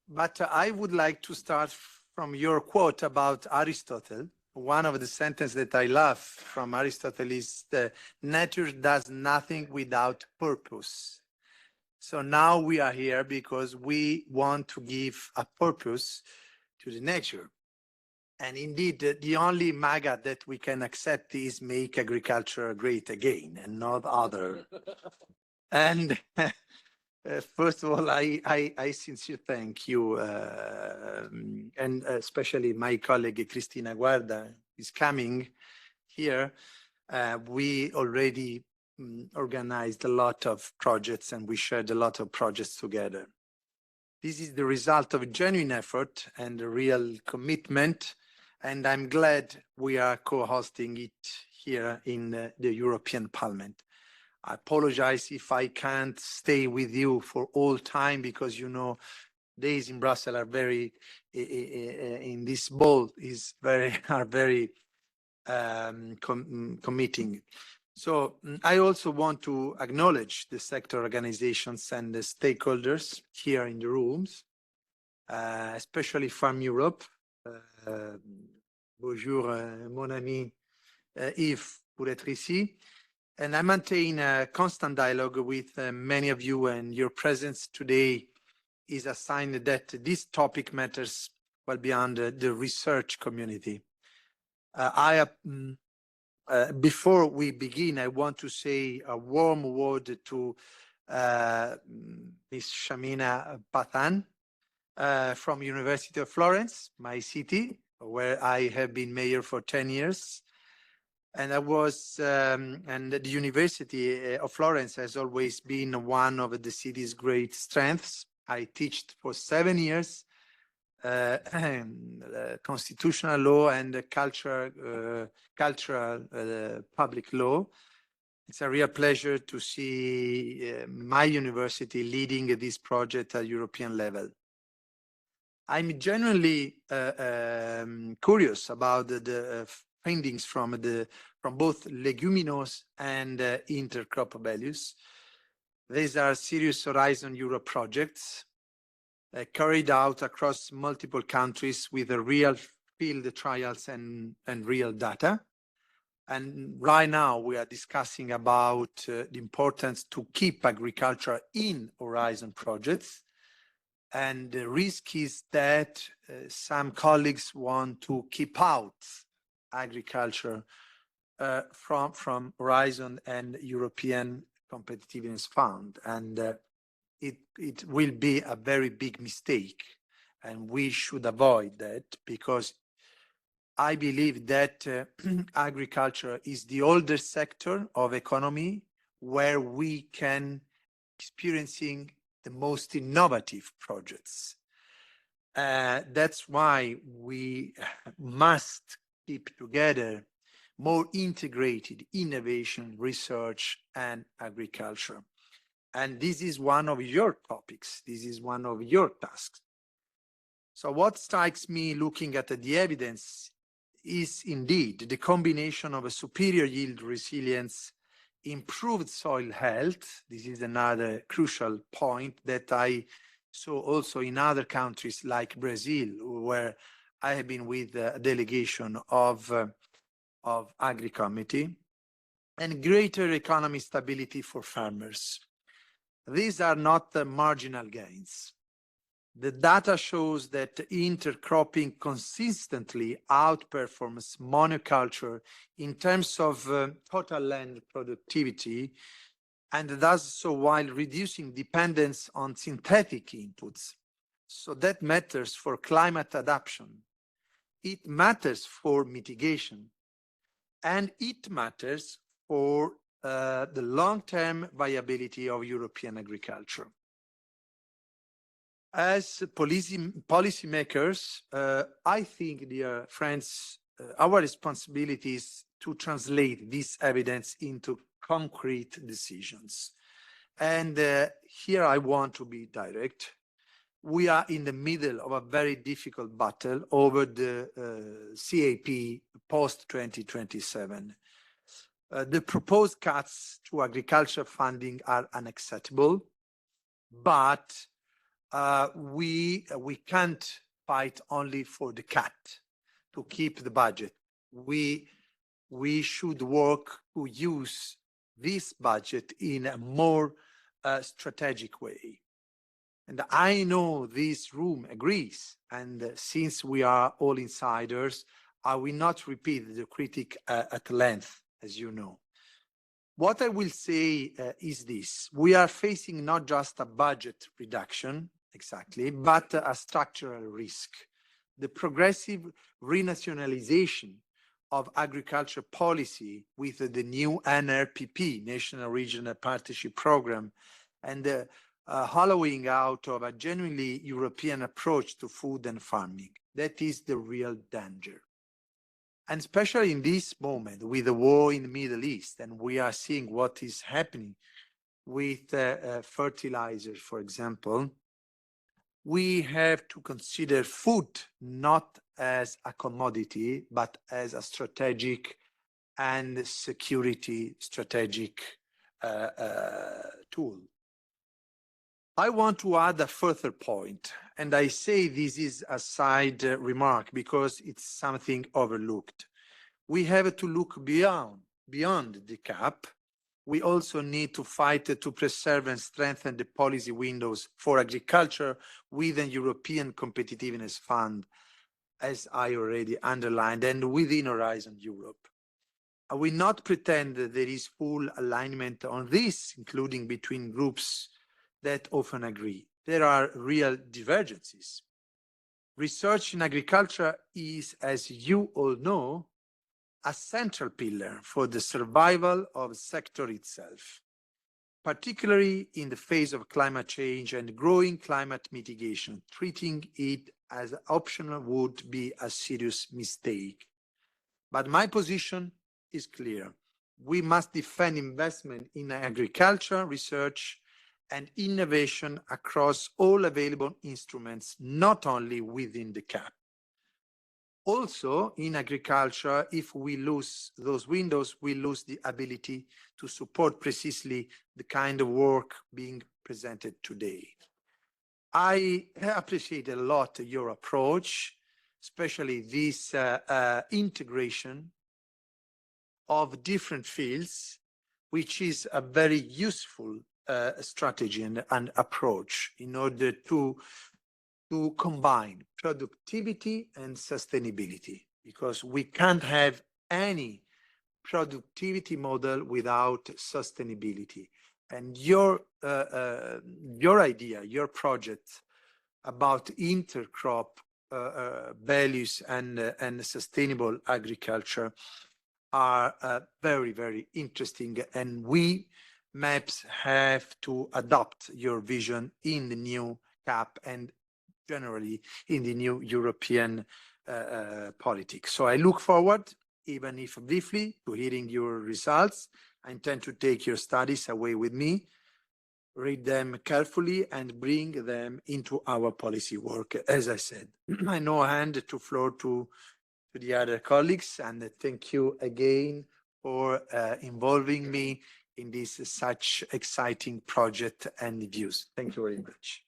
But I would like to start from your quote about Aristotle. One of the sentences that I love from Aristotle is that nature does nothing without purpose. So now we are here because we want to give a purpose to the nature. And indeed, the only MAGA that we can accept is make agriculture great again and not other. And First of all, I sincerely thank you, and especially my colleague Cristina Guarda is coming here. We already organized a lot of projects and we shared a lot of projects together. This is the result of genuine effort and a real commitment, and I'm glad we are co-hosting it here in the European Parliament. I apologize if I can't stay with you for all time because, you know, days in Brussels are very, in this ball are very committing. So I also want to acknowledge the sector organizations and the stakeholders here in the rooms, especially Farm Europe. Bonjour, mon ami Yves, pour être ici. And I maintain a constant dialogue with many of you, and your presence today is a sign that this topic matters well beyond the research community. Before we begin, I want to say a warm word to Ms. Shamina Pathan from University of Florence, my city, where I have been mayor for 10 years. And I was, and the University of Florence has always been one of the city's great strengths. I taught for 7 years constitutional law and cultural public law. It's a real pleasure to see my university leading this project at European level. I'm genuinely curious about the findings from both LEGUMINOSE and IntercropVALUES. These are serious Horizon Europe projects carried out across multiple countries with a real field trials and real data. And right now we are discussing about the importance to keep agriculture in Horizon projects. And the risk is that some colleagues want to keep out agriculture from Horizon and European Competitiveness Fund. And it will be a very big mistake. And we should avoid that, because I believe that agriculture is the oldest sector of economy where we can experiencing the most innovative projects. That's why we must keep together more integrated innovation, research, and agriculture. And this is one of your topics. This is one of your tasks. So what strikes me looking at the evidence is indeed the combination of a superior yield resilience, improved soil health. This is another crucial point that I saw also in other countries like Brazil, where I have been with a delegation of Agri Committee, and greater economic stability for farmers. These are not marginal gains. The data shows that intercropping consistently outperforms monoculture in terms of total land productivity, and does so while reducing dependence on synthetic inputs. So that matters for climate adaptation. It matters for mitigation, and it matters for the long-term viability of European agriculture. As policymakers, I think, dear friends, our responsibility is to translate this evidence into concrete decisions. And here I want to be direct. We are in the middle of a very difficult battle over the CAP post-2027. The proposed cuts to agriculture funding are unacceptable, but we can't fight only for the cut to keep the budget. We should work to use this budget in a more strategic way. And I know this room agrees, and since we are all insiders, I will not repeat the critique at length, as you know. What I will say is this: we are facing not just a budget reduction, exactly, but a structural risk. The progressive renationalization of agriculture policy with the new NRPP, National Regional Partnership Program, and the hollowing out of a genuinely European approach to food and farming. That is the real danger. And especially in this moment with the war in the Middle East, and we are seeing what is happening with fertilizers, for example, we have to consider food not as a commodity, but as a strategic and security strategic tool. I want to add a further point, and I say this is a side remark because it's something overlooked. We have to look beyond the CAP. We also need to fight to preserve and strengthen the policy windows for agriculture with a European Competitiveness Fund, as I already underlined, and within Horizon Europe. I will not pretend that there is full alignment on this, including between groups that often agree. There are real divergences. Research in agriculture is, as you all know, a central pillar for the survival of the sector itself, particularly in the face of climate change and growing climate mitigation. Treating it as optional would be a serious mistake. But my position is clear. We must defend investment in agriculture, research, and innovation across all available instruments, not only within the CAP. Also, in agriculture, if we lose those windows, we lose the ability to support precisely the kind of work being presented today. I appreciate a lot your approach, especially this integration of different fields, which is a very useful strategy and approach in order to combine productivity and sustainability, because we can't have any productivity model without sustainability. And your idea, your project about intercrop values and sustainable agriculture are very, very interesting, and we MAPS have to adopt your vision in the new CAP and generally in the new European politics. So I look forward, even if briefly, to hearing your results. I intend to take your studies away with me, read them carefully, and bring them into our policy work, as I said. I now hand the floor to the other colleagues, and thank you again for involving me in this such exciting project and views. Thank you very much.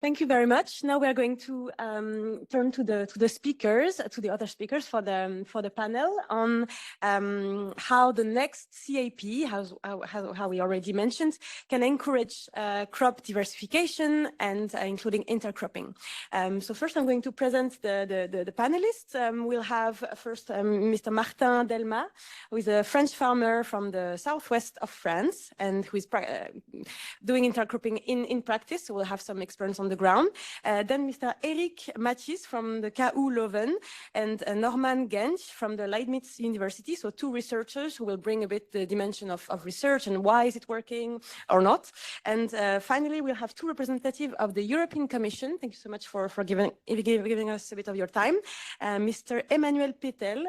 Thank you very much. Now we are going to turn to the speakers, to the other speakers for the panel on how the next CAP, how we already mentioned, can encourage crop diversification and including intercropping. So first, I'm going to present the panelists. We'll have first Mr. Martin Delmas, who is a French farmer from the southwest of France and who is doing intercropping in practice. So we'll have some experience on the ground. Then Mr. Eric Matisse from the KU Leuven and Norman Gensch from the Leibniz University. So two researchers who will bring a bit the dimension of research and why is it working or not. And finally, we'll have two representatives of the European Commission. Thank you so much for giving us a bit of your time. Mr. Emmanuel Petel,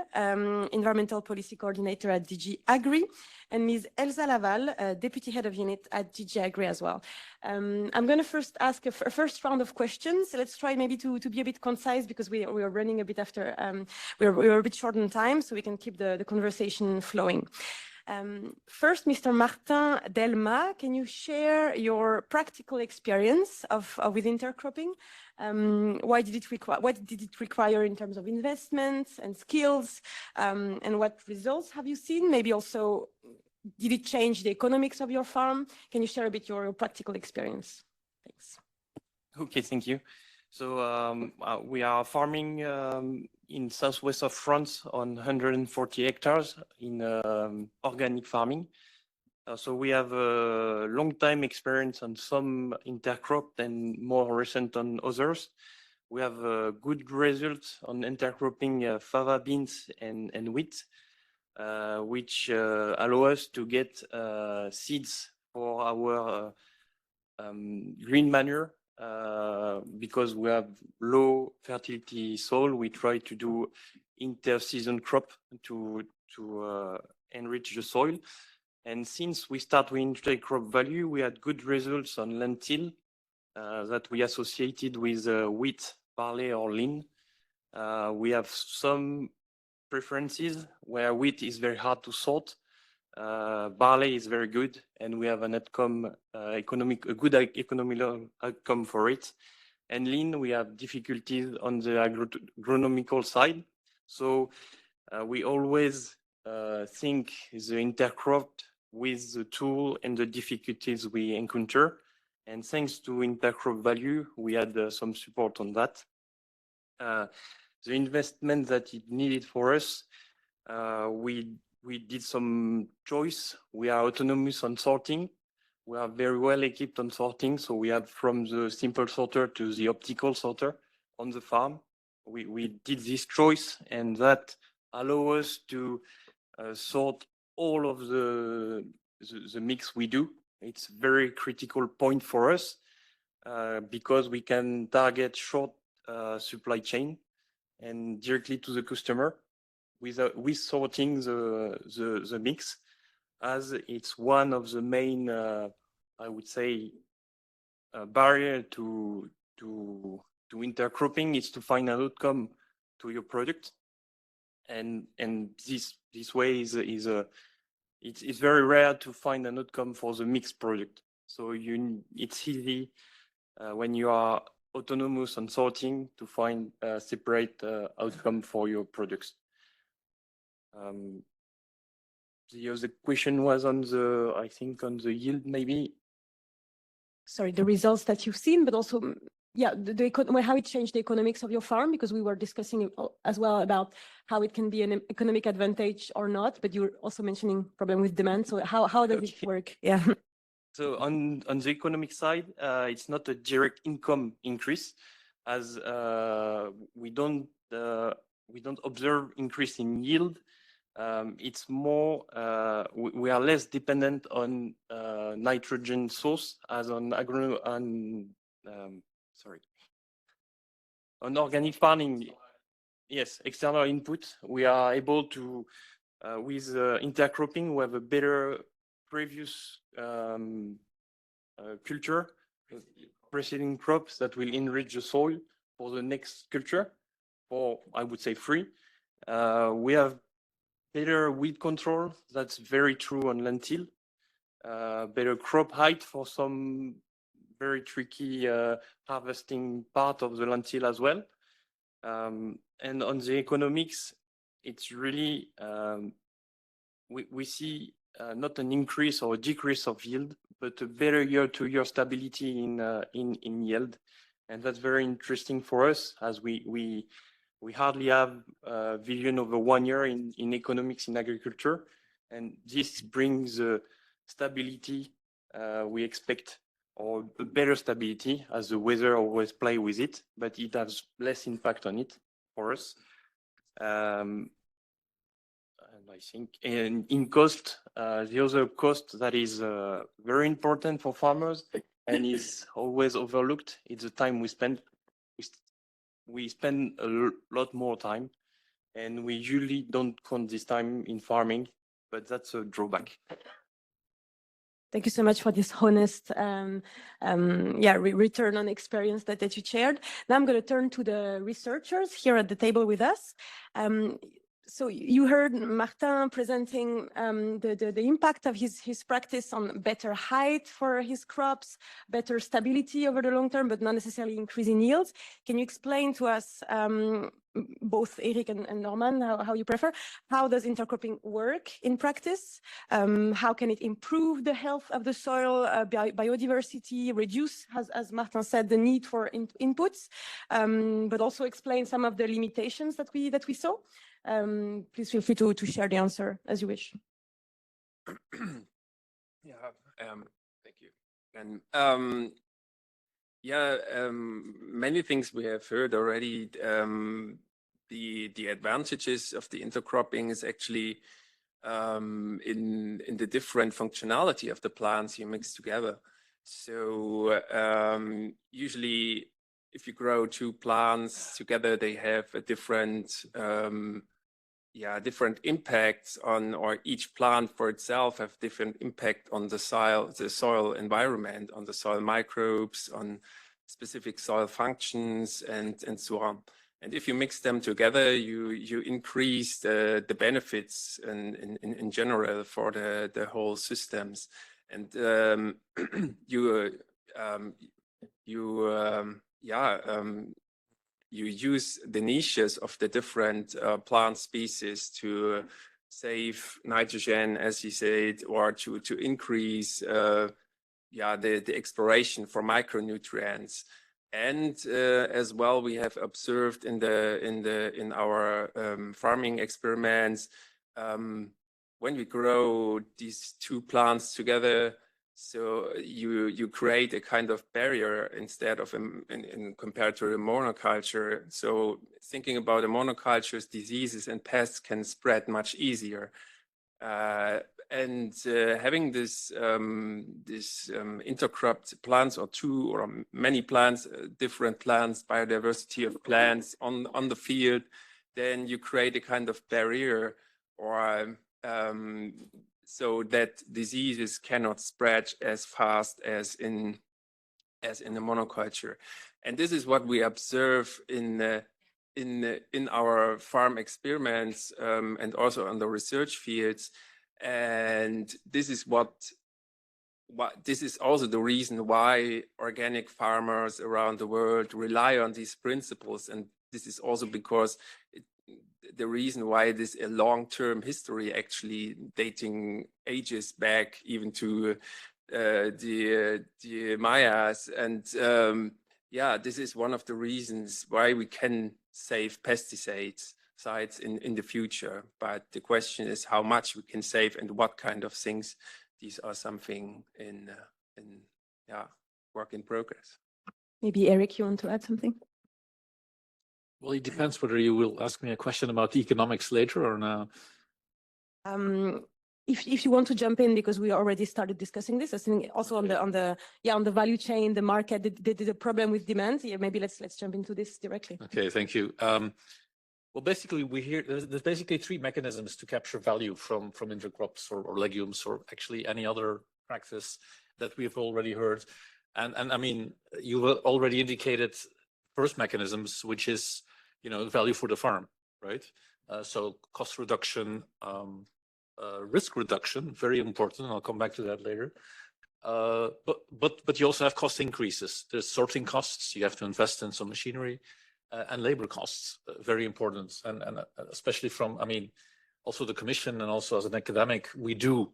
Environmental Policy Coordinator at DG Agri, and Ms. Elsa Laval, Deputy Head of Unit at DG Agri as well. I'm going to first ask a first round of questions. Let's try maybe to be a bit concise because we are running a bit after, we're a bit short on time, so we can keep the conversation flowing. First, Mr. Martin Delmas, can you share your practical experience with intercropping? What did it require in terms of investments and skills? And what results have you seen? Maybe also, did it change the economics of your farm? Can you share a bit your practical experience? Thanks. Okay, thank you. So we are farming in southwest of France on 140 hectares in organic farming. So we have a long time experience on some intercrop and more recent on others. We have good results on intercropping fava beans and wheat, which allow us to get seeds for our green manure. Because we have low fertility soil, we try to do inter-season crop to enrich the soil. And since we start with IntercropVALUE, we had good results on lentil that we associated with wheat, barley, or lean. We have some preferences where wheat is very hard to sort. Barley is very good, and we have an outcome, a good economic outcome for it. And lean, we have difficulties on the agronomical side. So we always think the intercrop with the tool and the difficulties we encounter. And thanks to IntercropVALUE, we had some support on that. The investment that it needed for us, we did some choice. We are autonomous on sorting. We are very well equipped on sorting. So we have from the simple sorter to the optical sorter on the farm. We did this choice, and that allows us to sort all of the mix we do. It's a very critical point for us because we can target short supply chain and directly to the customer with sorting the mix, as it's one of the main, I would say, barrier to intercropping is to find an outcome to your product, and this way it's very rare to find an outcome for the mixed product. So it's easy when you are autonomous on sorting to find a separate outcome for your products. The other question was on the, I think, on the yield, maybe. Sorry, the results that you've seen, but also, yeah, how it changed the economics of your farm, because we were discussing as well about how it can be an economic advantage or not, but you were also mentioning problem with demand. So how does it work? Yeah. So on the economic side, it's not a direct income increase, as we don't observe increase in yield. It's more we are less dependent on nitrogen source as on organic farming. Yes, external input. We are able to with intercropping, we have a better previous culture, preceding crops that will enrich the soil for the next culture, or I would say free. We have better weed control. That's very true on lentil. Better crop height for some very tricky harvesting part of the lentil as well. And on the economics, it's really we see not an increase or a decrease of yield, but a better year-to-year stability in yield, and that's very interesting for us, as we hardly have a vision over 1 year in economics in agriculture, and this brings stability we expect, or a better stability, as the weather always play with it, but it has less impact on it for us. And I think in cost, the other cost that is very important for farmers and is always overlooked is the time we spend. We spend a lot more time, and we usually don't count this time in farming, but that's a drawback. Thank you so much for this honest return on experience that you shared. Now I'm going to turn to the researchers here at the table with us. So you heard Martin presenting the impact of his practice on better height for his crops, better stability over the long term, but not necessarily increasing yields. Can you explain to us both Eric and Norman, how you prefer. How does intercropping work in practice? How can it improve the health of the soil, biodiversity, reduce, as Martin said, the need for inputs, but also explain some of the limitations that we saw? Please feel free to share the answer as you wish. Yeah, thank you. And many things we have heard already. The advantages of the intercropping is actually in the different functionality of the plants you mix together. So usually, if you grow two plants together, they have a different different impacts on, or each plant for itself have different impact on the soil environment, on the soil microbes, on specific soil functions, and so on. And if you mix them together, you increase the benefits in general for the whole systems. And you use the niches of the different plant species to save nitrogen, as you said, or to increase the exploration for micronutrients. And as well, we have observed in our farming experiments, when we grow these two plants together, so you create a kind of barrier instead of compared to a monoculture. So thinking about a monoculture's diseases and pests can spread much easier. And having this intercropped plants, or two or many plants, different plants, biodiversity of plants on the field, then you create a kind of barrier, or so that diseases cannot spread as fast as in a monoculture. And this is what we observe in our farm experiments, and also on the research fields. And this is this is also the reason why organic farmers around the world rely on these principles. And this is also because the reason why this a long-term history, actually dating ages back even to the Mayas. And this is one of the reasons why we can save pesticides in the future. But the question is how much we can save and what kind of things. These are something in work in progress. Maybe Eric, you want to add something? Well, it depends whether you will ask me a question about the economics later or now. If you want to jump in, because we already started discussing this, I think also on the value chain, the market, the problem with demand. Yeah, maybe let's jump into this directly. Okay, thank you. Well, basically, there's basically three mechanisms to capture value from intercrops or legumes, or actually any other practice that we've already heard. And I mean, you already indicated first mechanisms, which is, value for the farm, right? So cost reduction, risk reduction, very important. I'll come back to that later. But you also have cost increases. There's sorting costs. You have to invest in some machinery, and labor costs, very important. And especially also the commission, and also as an academic, we do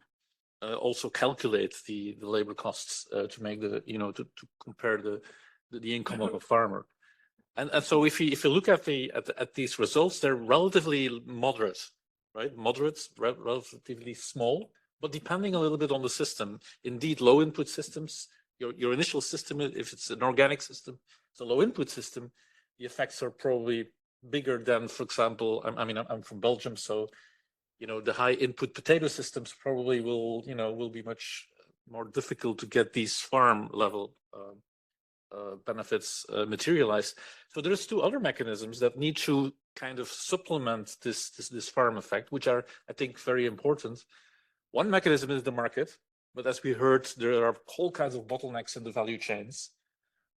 also calculate the labor costs to make to compare the income of a farmer. And so if you look at these results, they're relatively moderate, right? Moderate, relatively small, but depending a little bit on the system. Indeed, low input systems, your initial system, if it's an organic system, it's a low input system, the effects are probably bigger than, for example, I'm from Belgium, so the high input potato systems probably will be much more difficult to get these farm level benefits materialized. So there's two other mechanisms that need to kind of supplement this farm effect, which are, I think, very important. One mechanism is the market, but as we heard, there are all kinds of bottlenecks in the value chains.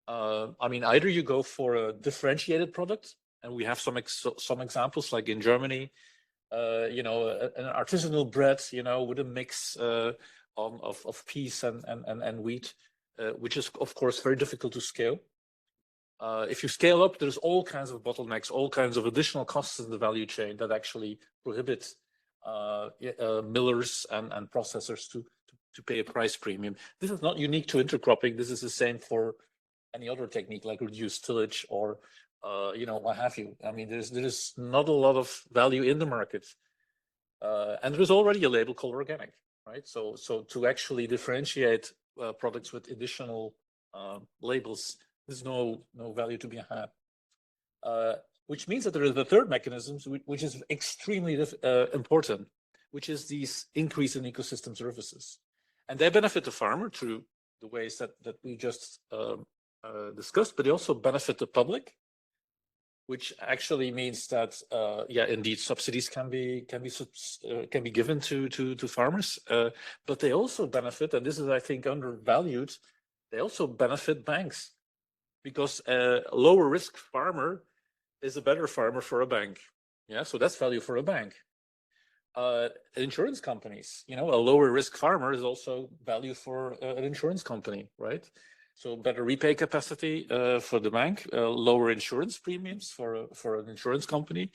Either you go for a differentiated product, and we have some examples, like in Germany, an artisanal bread, with a mix of peas and wheat, which is, of course, very difficult to scale. If you scale up, there's all kinds of bottlenecks, all kinds of additional costs in the value chain that actually prohibit millers and processors to pay a price premium. This is not unique to intercropping. This is the same for any other technique like reduced tillage or what have you. I mean, there is not a lot of value in the market, and there is already a label called organic, right? So to actually differentiate products with additional labels, there's no value to be had. Which means that there is a third mechanism, which is extremely important, which is these increase in ecosystem services. And they benefit the farmer through the ways that we just discussed, but they also benefit the public, which actually means that, indeed, subsidies can be given to farmers, but they also benefit, and this is, I think, undervalued, they also benefit banks, because a lower risk farmer is a better farmer for a bank. Yeah, so that's value for a bank. Insurance companies, a lower risk farmer is also value for an insurance company, right? So better repay capacity for the bank, lower insurance premiums for an insurance company,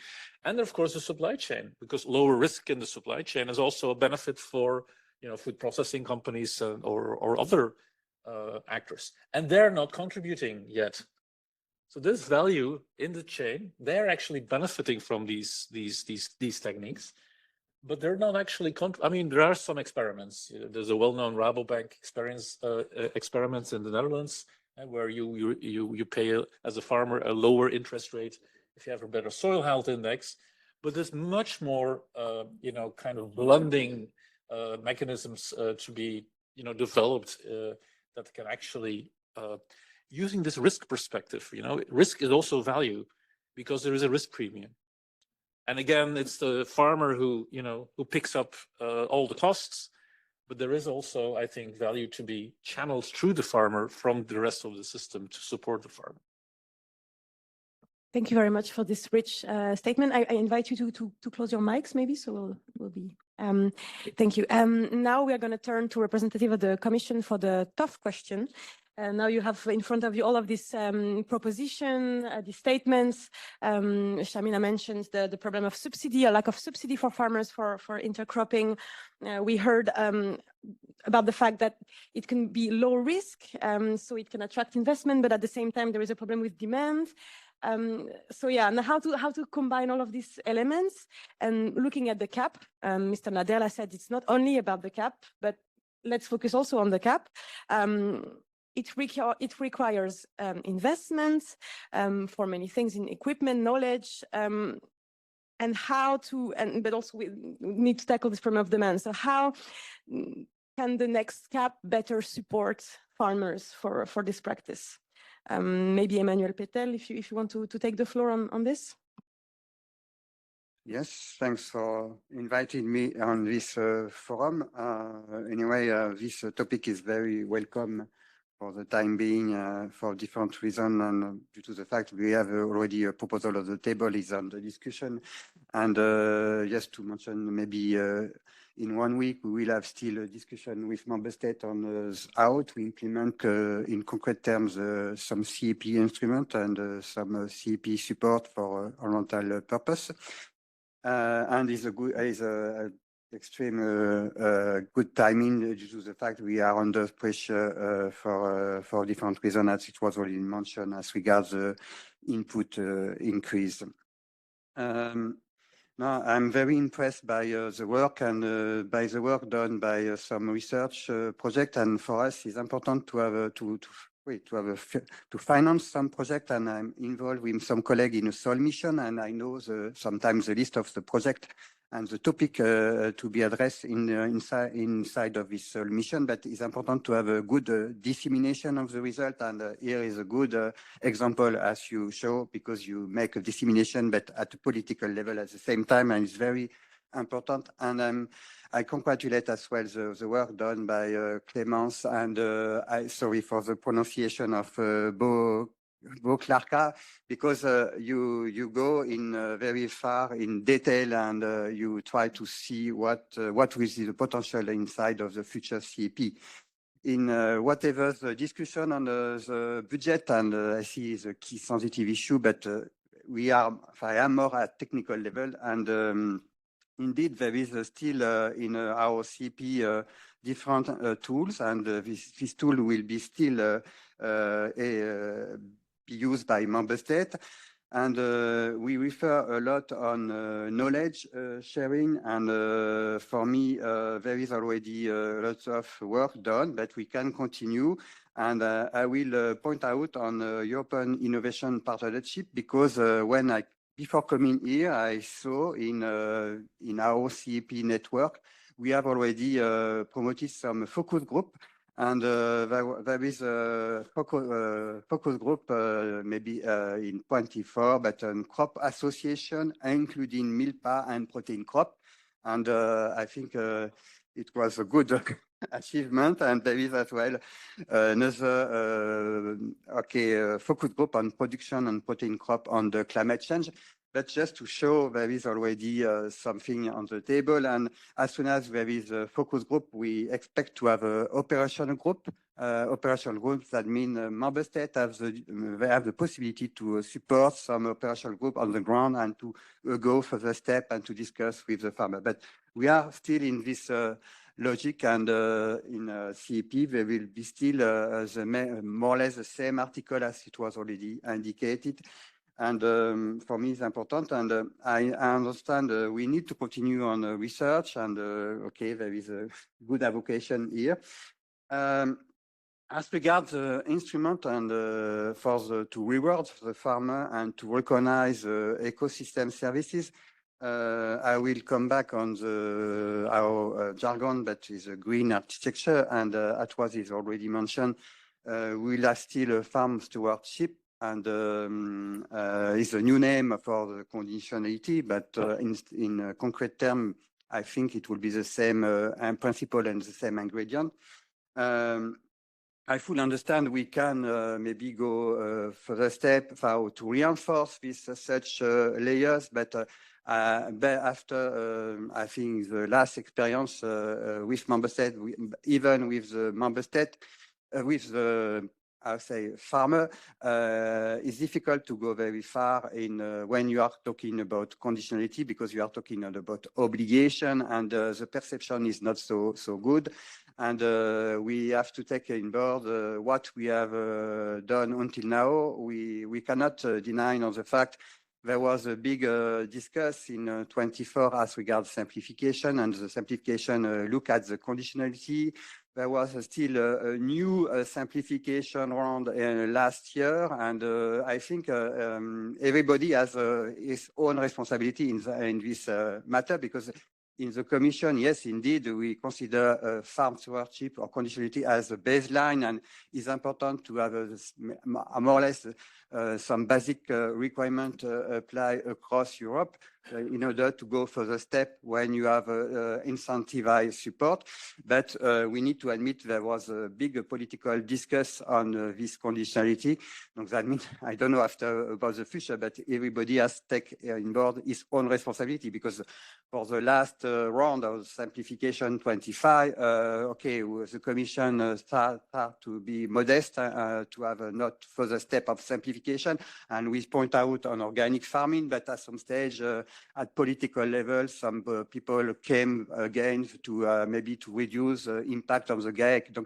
and of course the supply chain, because lower risk in the supply chain is also a benefit for food processing companies or other actors, and they're not contributing yet. So this value in the chain, they're actually benefiting from these techniques, but they're not actually. I mean, there are some experiments. There's a well-known Rabobank experiments in the Netherlands, where you pay as a farmer a lower interest rate if you have a better soil health index. But there's much more, kind of blending mechanisms to be, developed that can actually. Using this risk perspective, risk is also value, because there is a risk premium. And again, it's the farmer who picks up all the costs, but there is also, I think, value to be channeled through the farmer from the rest of the system to support the farmer. Thank you very much for this rich statement. I invite you to close your mics, maybe, so we'll be. Thank you. Now we are going to turn to representative of the Commission for the tough question. Now you have in front of you all of this proposition, these statements. Shamina mentioned the problem of subsidy, a lack of subsidy for farmers for intercropping. We heard about the fact that it can be low risk, so it can attract investment, but at the same time there is a problem with demand. And how to combine all of these elements, and looking at the cap. Mr. Nardella said it's not only about the cap, but let's focus also on the cap. It requires investments for many things in equipment, knowledge, and but also we need to tackle this problem of demand. So how can the next cap better support farmers for this practice? Maybe Emmanuel Petel, if you want to take the floor on this. Yes, thanks for inviting me on this forum. Anyway, this topic is very welcome for the time being, for different reasons, and due to the fact we have already a proposal on the table is under discussion. And yes, to mention, maybe in 1 week we will have still a discussion with member states on how to implement in concrete terms some CAP instrument and some CAP support for oriental purpose. And is a extreme good timing due to the fact we are under pressure for different reasons, as it was already mentioned, as regards the input increase. Now, I'm very impressed by the work and by the work done by some research project, and for us it's important to have to finance some project, and I'm involved with some colleagues in a soil mission, and I know sometimes the list of the project and the topic to be addressed inside of this soil mission, but it's important to have a good dissemination of the result, and here is a good example as you show, because you make a dissemination but at a political level at the same time, and it's very important. And I congratulate as well the work done by Clémence and sorry for the pronunciation of Clarka, because you go in very far in detail, and you try to see what is the potential inside of the future CAP. in whatever the discussion on the budget, and I see is a key sensitive issue, but I am more at technical level, and indeed there is still in our CP different tools, and this tool will be still be used by member state. And we refer a lot on knowledge sharing. And for me, there is already lots of work done, but we can continue. And I will point out on European Innovation Partnership, because before coming here, I saw in our CEP network, we have already promoted some focus group. And there is a focus group, maybe in 24, but crop association, including milpa and protein crop. And I think it was a good achievement. And there is as well another focus group on production and protein crop on the climate change. But just to show there is already something on the table. And as soon as there is a focus group, we expect to have an operational group. Operational groups, that mean member states have the possibility to support some operational group on the ground and to go further step and to discuss with the farmer. But we are still in this logic, and in CEP, there will be still more or less the same article as it was already indicated. And for me, it's important. And I understand we need to continue on research. And there is a good avocation here. As regards the instrument and to reward the farmer and to recognize ecosystem services, I will come back on our jargon, but is a green architecture. And as was is already mentioned, we'll have still a farm stewardship. And is a new name for the conditionality, but in concrete term, I think it will be the same principle and the same ingredient. I fully understand we can maybe go further step to reinforce these such layers, but after I think the last experience with member state, even with the member state, with the farmer, it's difficult to go very far in when you are talking about conditionality, because you are talking about obligation, and the perception is not so good. And we have to take in board what we have done until now. We cannot deny on the fact there was a big discuss in 24 as regards simplification, and the simplification look at the conditionality. There was still a new simplification round last year, and I think everybody has his own responsibility in this matter, because in the Commission, yes, indeed, we consider farm stewardship or conditionality as a baseline, and it's important to have more or less some basic requirement apply across Europe in order to go further step when you have incentivized support. But we need to admit there was a big political discuss on this conditionality. So that means, I don't know about the future, but everybody has to take in board his own responsibility, because for the last round of simplification 25, the Commission start to be modest, to have a not further step of simplification. And we point out on organic farming, but at some stage at political level, some people came again to maybe to reduce the impact of the GAEC.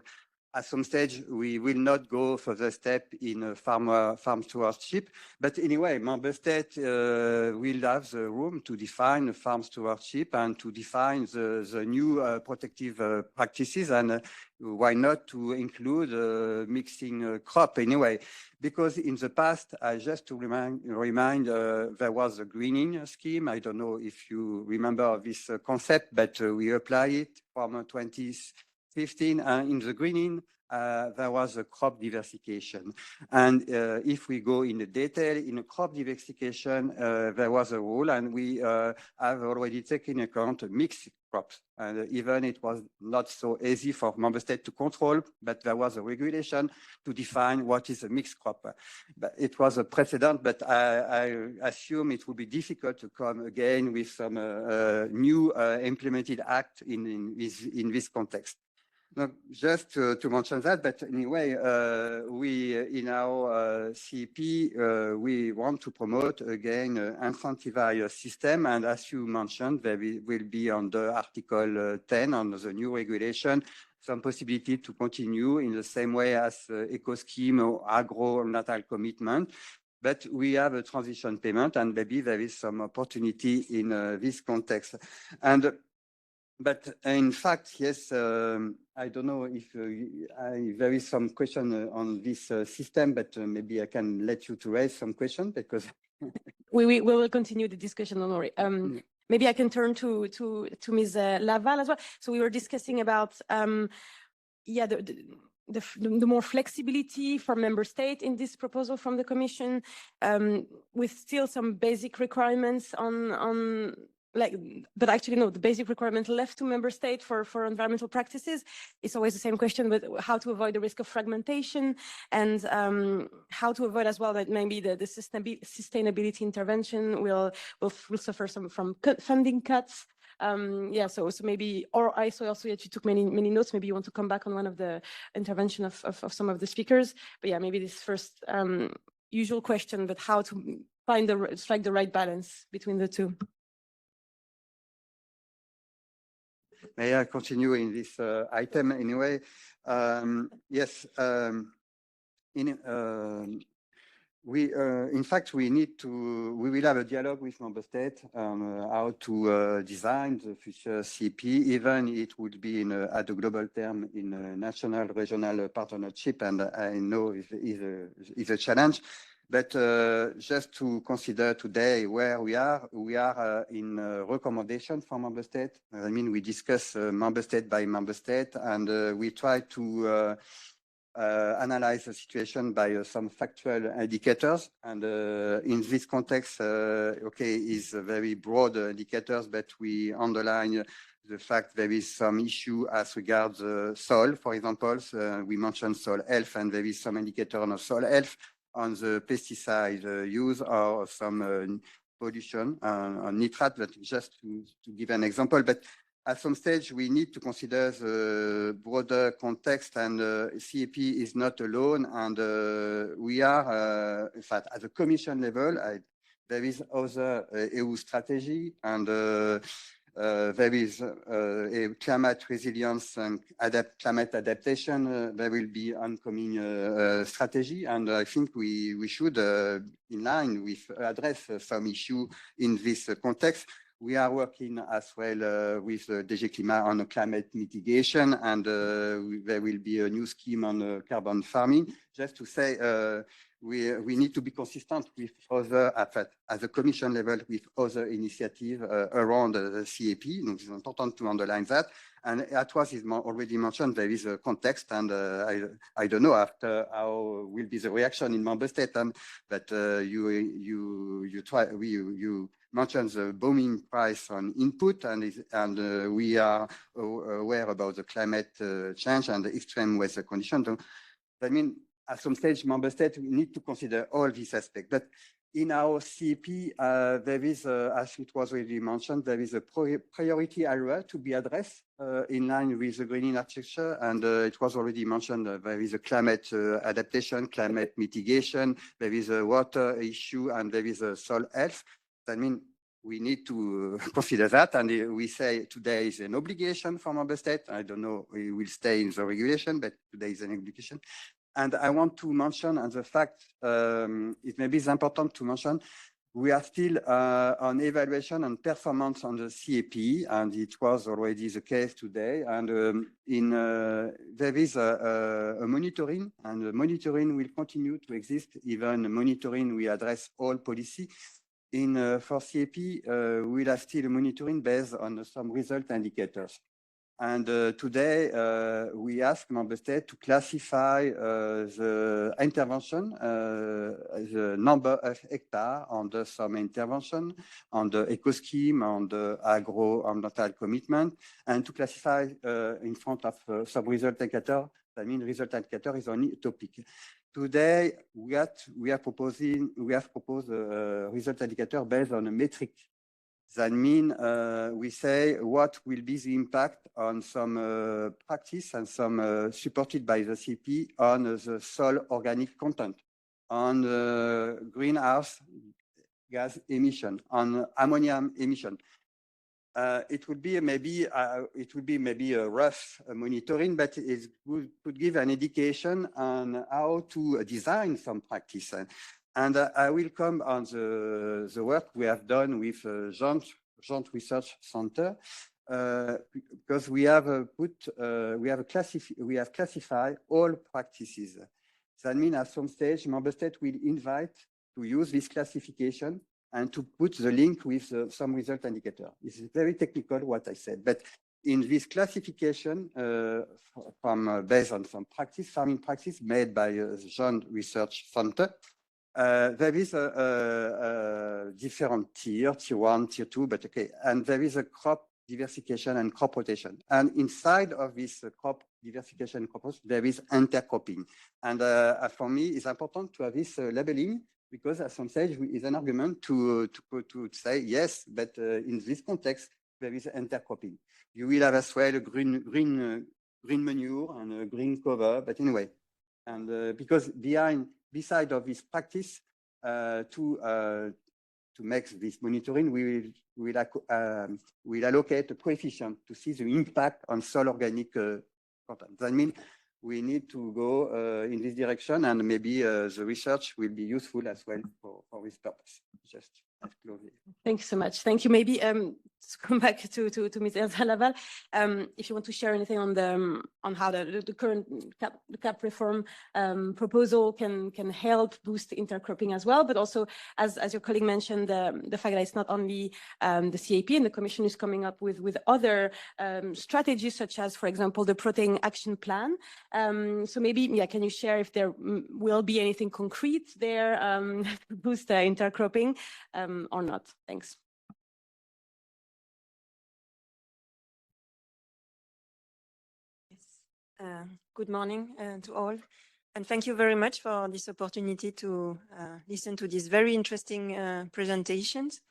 At some stage, we will not go further step in farm stewardship. But anyway, member state will have the room to define farm stewardship and to define the new protective practices, and why not to include mixing crop anyway. Because in the past, just to remind there was a greening scheme. I don't know if you remember this concept, but we apply it from 2015, and in the greening, there was a crop diversification. And if we go in the detail, in a crop diversification, there was a rule, and we have already taken account mixed crops. And even it was not so easy for member states to control, but there was a regulation to define what is a mixed crop. But it was a precedent, but I assume it will be difficult to come again with some new implemented act in this context. No, just to mention that, but anyway, we in our CEP, we want to promote again incentivized system, and as you mentioned, there will be on the Article 10 on the new regulation some possibility to continue in the same way as eco scheme or agro-natal commitment. But we have a transition payment, and maybe there is some opportunity in this context. But in fact, yes, I don't know if there is some question on this system, but maybe I can let you to raise some question because we will continue the discussion. Don't worry. Maybe I can turn to Ms. Laval as well. So we were discussing about the more flexibility for member state in this proposal from the Commission, with still some basic requirements on but actually no, the basic requirement left to member state for environmental practices. It's always the same question, but how to avoid the risk of fragmentation, and how to avoid as well that maybe the sustainability intervention will suffer from funding cuts. So maybe, or I saw also that you took many notes. Maybe you want to come back on one of the intervention of some of the speakers. But yeah, maybe this first usual question, but how to strike the right balance between the two. May I continue in this item anyway? Yes. In fact, we will have a dialogue with member states on how to design the future CEP, even it would be at a global term in a national, regional partnership, and I know is a challenge. But just to consider today where we are in recommendation for member state. I mean, we discuss member state by member state, and we try to analyze the situation by some factual indicators. And in this context, is very broad indicators, but we underline the fact there is some issue as regards soil, for example. We mentioned soil health, and there is some indicator on soil health, on the pesticide use, or some pollution on nitrate, but just to give an example. But at some stage, we need to consider the broader context, and CEP is not alone. And we are, in fact, at the Commission level, there is other EU strategy, and there is a climate resilience and climate adaptation. There will be oncoming strategy, and I think we should, in line with, address some issue in this context. We are working as well with DG Climat on climate mitigation, and there will be a new scheme on carbon farming. Just to say, we need to be consistent with other, at the Commission level, with other initiatives around the CEP. It's important to underline that. And as was already mentioned, there is a context, and I don't know after how will be the reaction in member state. But you mentioned the booming price on input, and we are aware about the climate change and the extreme weather conditions. I mean, at some stage, member states need to consider all these aspects. But in our CEP, there is, as it was already mentioned, there is a priority area to be addressed in line with the greening architecture. And it was already mentioned, there is a climate adaptation, climate mitigation, there is a water issue, and there is a soil health. I mean, we need to consider that, and we say today is an obligation for member state. I don't know, it will stay in the regulation, but today is an obligation. And I want to mention, and the fact, it may be important to mention, we are still on evaluation and performance on the CEP, and it was already the case today. And there is a monitoring, and the monitoring will continue to exist. Even monitoring, we address all policy. For CEP, we'll have still monitoring based on some result indicators. And today, we ask member states to classify the intervention, the number of hectares under some intervention, on the eco scheme, on the agro-natal commitment, and to classify in front of some result indicator. I mean, result indicator is only a topic. Today, we have proposed a result indicator based on a metric. That means we say what will be the impact on some practice and some supported by the CP on the soil organic content, on greenhouse gas emission, on ammonium emission. It would be maybe a rough monitoring, but it could give an indication on how to design some practice. And I will come on the work we have done with Joint Research Center, because we have classified all practices. That means at some stage, member state will invite to use this classification and to put the link with some result indicator. It's very technical what I said, but in this classification based on some farming practice made by the Joint Research Center, there is a different tier 1, tier 2, but okay. And there is a crop diversification and crop rotation. And inside of this crop diversification and crop rotation, there is intercropping. And for me, it's important to have this labeling, because at some stage is an argument to say, yes, but in this context, there is intercropping. You will have as well a green manure and a green cover, but anyway. And because beside of this practice, to make this monitoring, we will allocate a coefficient to see the impact on soil organic content. That means we need to go in this direction, and maybe the research will be useful as well for this purpose. Just as closing. Thank you so much. Thank you. Maybe to come back to Ms. Elsa Laval, if you want to share anything on how the current CAP reform proposal can help boost intercropping as well, but also as your colleague mentioned, the fact that it's not only the CAP, and the Commission is coming up with other strategies, such as, for example, the Protein Action Plan. So maybe, can you share if there will be anything concrete there to boost intercropping or not? Thanks. Good morning to all, and thank you very much for this opportunity to listen to these very interesting presentations.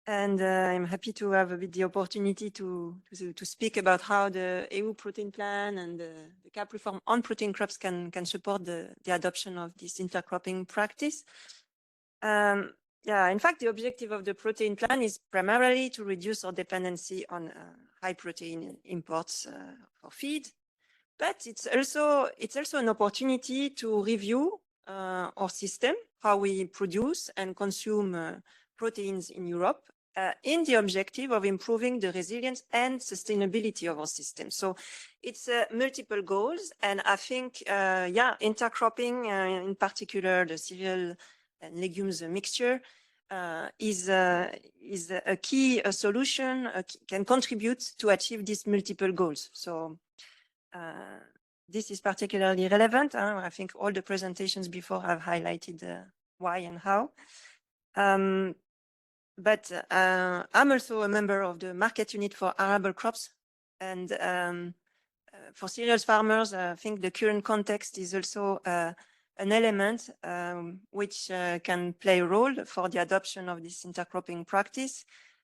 And I'm happy to have a bit the opportunity to speak about how the EU protein plan and the CAP reform on protein crops can support the adoption of this intercropping practice. In fact, the objective of the protein plan is primarily to reduce our dependency on high protein imports for feed. But it's also an opportunity to review our system, how we produce and consume proteins in Europe, in the objective of improving the resilience and sustainability of our system. So it's multiple goals, and I think, intercropping, in particular the cereal and legumes mixture, is a key solution, can contribute to achieve these multiple goals. So this is particularly relevant. I think all the presentations before have highlighted why and how. But I'm also a member of the market unit for arable crops. And for cereals farmers, I think the current context is also an element which can play a role for the adoption of this intercropping practice.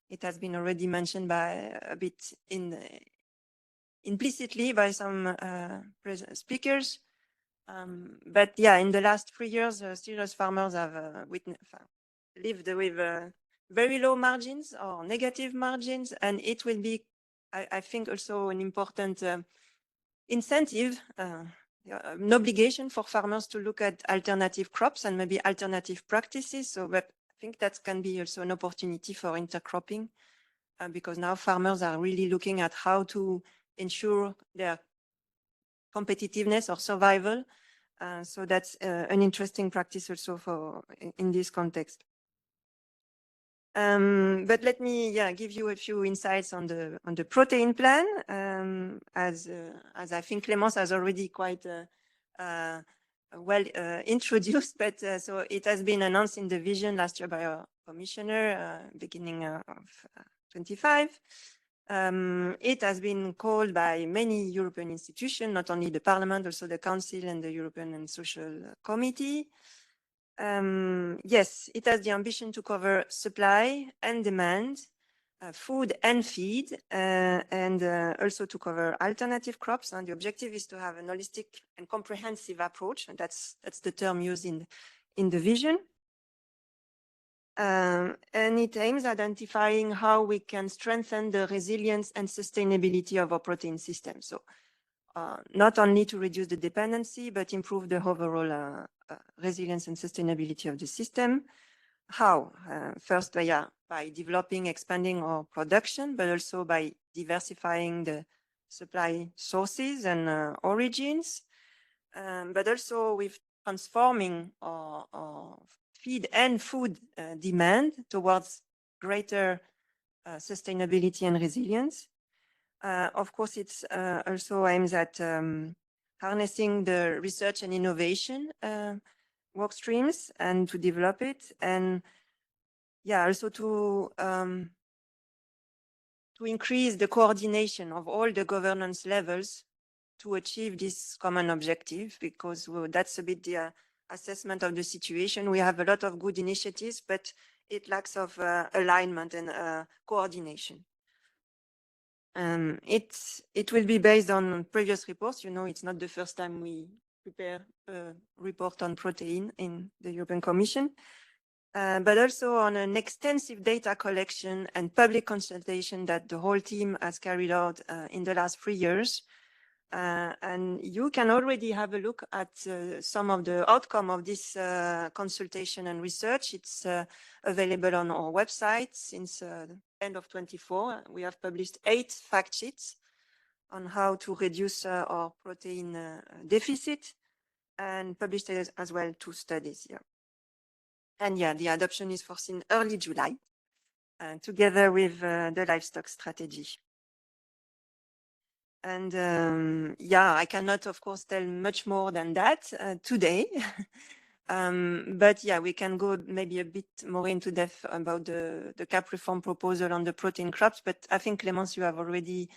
It has been already mentioned by a bit implicitly by some speakers. But in the last 3 years, cereals farmers have lived with very low margins or negative margins, and it will be, I think, also an important incentive, an obligation for farmers to look at alternative crops and maybe alternative practices. So, but I think that can be also an opportunity for intercropping, because now farmers are really looking at how to ensure their competitiveness or survival. So that's an interesting practice also for in this context. But let me give you a few insights on the protein plan, as I think Clémence has already quite well introduced. But so it has been announced in the vision last year by our commissioner, beginning of 25. It has been called by many European institutions, not only the Parliament, also the Council and the European and Social Committee. Yes, it has the ambition to cover supply and demand food and feed, and also to cover alternative crops. And the objective is to have an holistic and comprehensive approach, and that's the term used in the vision. And it aims at identifying how we can strengthen the resilience and sustainability of our protein system. So not only to reduce the dependency, but improve the overall resilience and sustainability of the system. How? First, by developing, expanding our production, but also by diversifying the supply sources and origins, but also with transforming our feed and food demand towards greater sustainability and resilience. Of course, it's also aims at harnessing the research and innovation work streams and to develop it, and also to increase the coordination of all the governance levels to achieve this common objective, because that's a bit the assessment of the situation. We have a lot of good initiatives, but it lacks of alignment and coordination. It will be based on previous reports. You know, it's not the first time we prepare a report on protein in the European Commission, but also on an extensive data collection and public consultation that the whole team has carried out in the last 3 years. And you can already have a look at some of the outcome of this consultation and research. It's available on our website since the end of 24. We have published 8 fact sheets on how to reduce our protein deficit, and published as well 2 studies here. And the adoption is foreseen early July, together with the livestock strategy. And I cannot, of course, tell much more than that today. But we can go maybe a bit more into depth about the CAP reform proposal on the protein crops. But I think, Clémence, you have already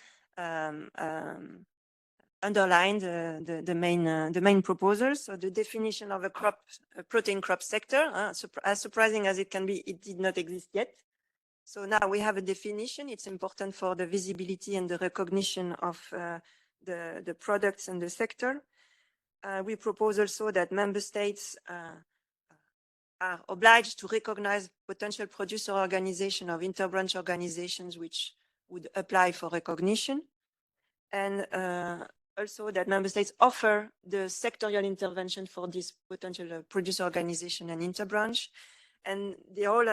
underlined the main proposals. So the definition of a protein crop sector, as surprising as it can be, it did not exist yet. So now we have a definition. It's important for the visibility and the recognition of the products and the sector. We propose also that member states are obliged to recognize potential producer organization of interbranch organizations which would apply for recognition. And also that member states offer the sectorial intervention for this potential producer organization and interbranch. And the whole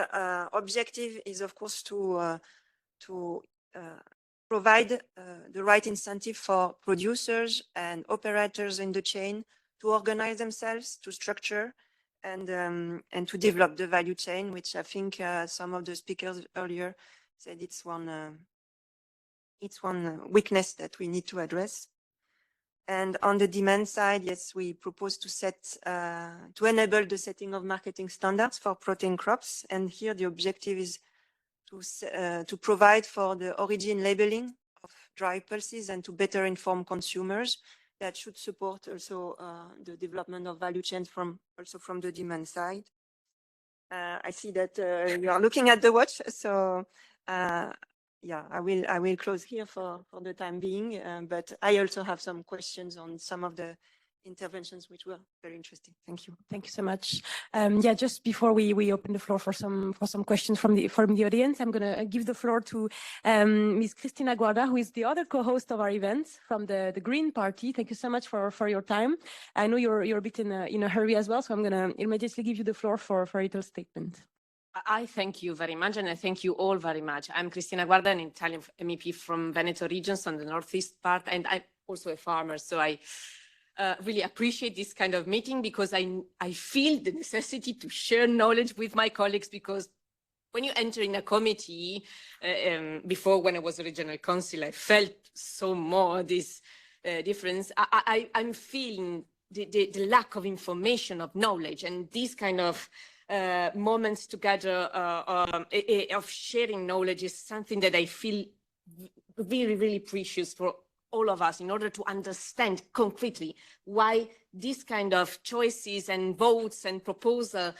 objective is, of course, to provide the right incentive for producers and operators in the chain to organize themselves, to structure, and to develop the value chain, which I think some of the speakers earlier said it's one weakness that we need to address. And on the demand side, yes, we propose to enable the setting of marketing standards for protein crops. And here the objective is to provide for the origin labeling of dry pulses and to better inform consumers. That should support also the development of value chains from the demand side. I see that you are looking at the watch, so I will close here for the time being, but I also have some questions on some of the interventions which were very interesting. Thank you. Thank you so much. Just before we open the floor for some questions from the audience, I'm going to give the floor to Ms. Cristina Guarda, who is the other co-host of our event from the Green Party. Thank you so much for your time. I know you're a bit in a hurry as well, so I'm going to immediately give you the floor for a little statement. I thank you very much, and I thank you all very much. I'm Cristina Guarda, an Italian MEP from Veneto regions on the northeast part, and I'm also a farmer, so I really appreciate this kind of meeting because I feel the necessity to share knowledge with my colleagues, because when you enter in a committee, before when I was a regional council, I felt so more this difference. I'm feeling the lack of information, of knowledge, and these kind of moments together of sharing knowledge is something that I feel really, really precious for all of us in order to understand concretely why this kind of choices and votes and proposal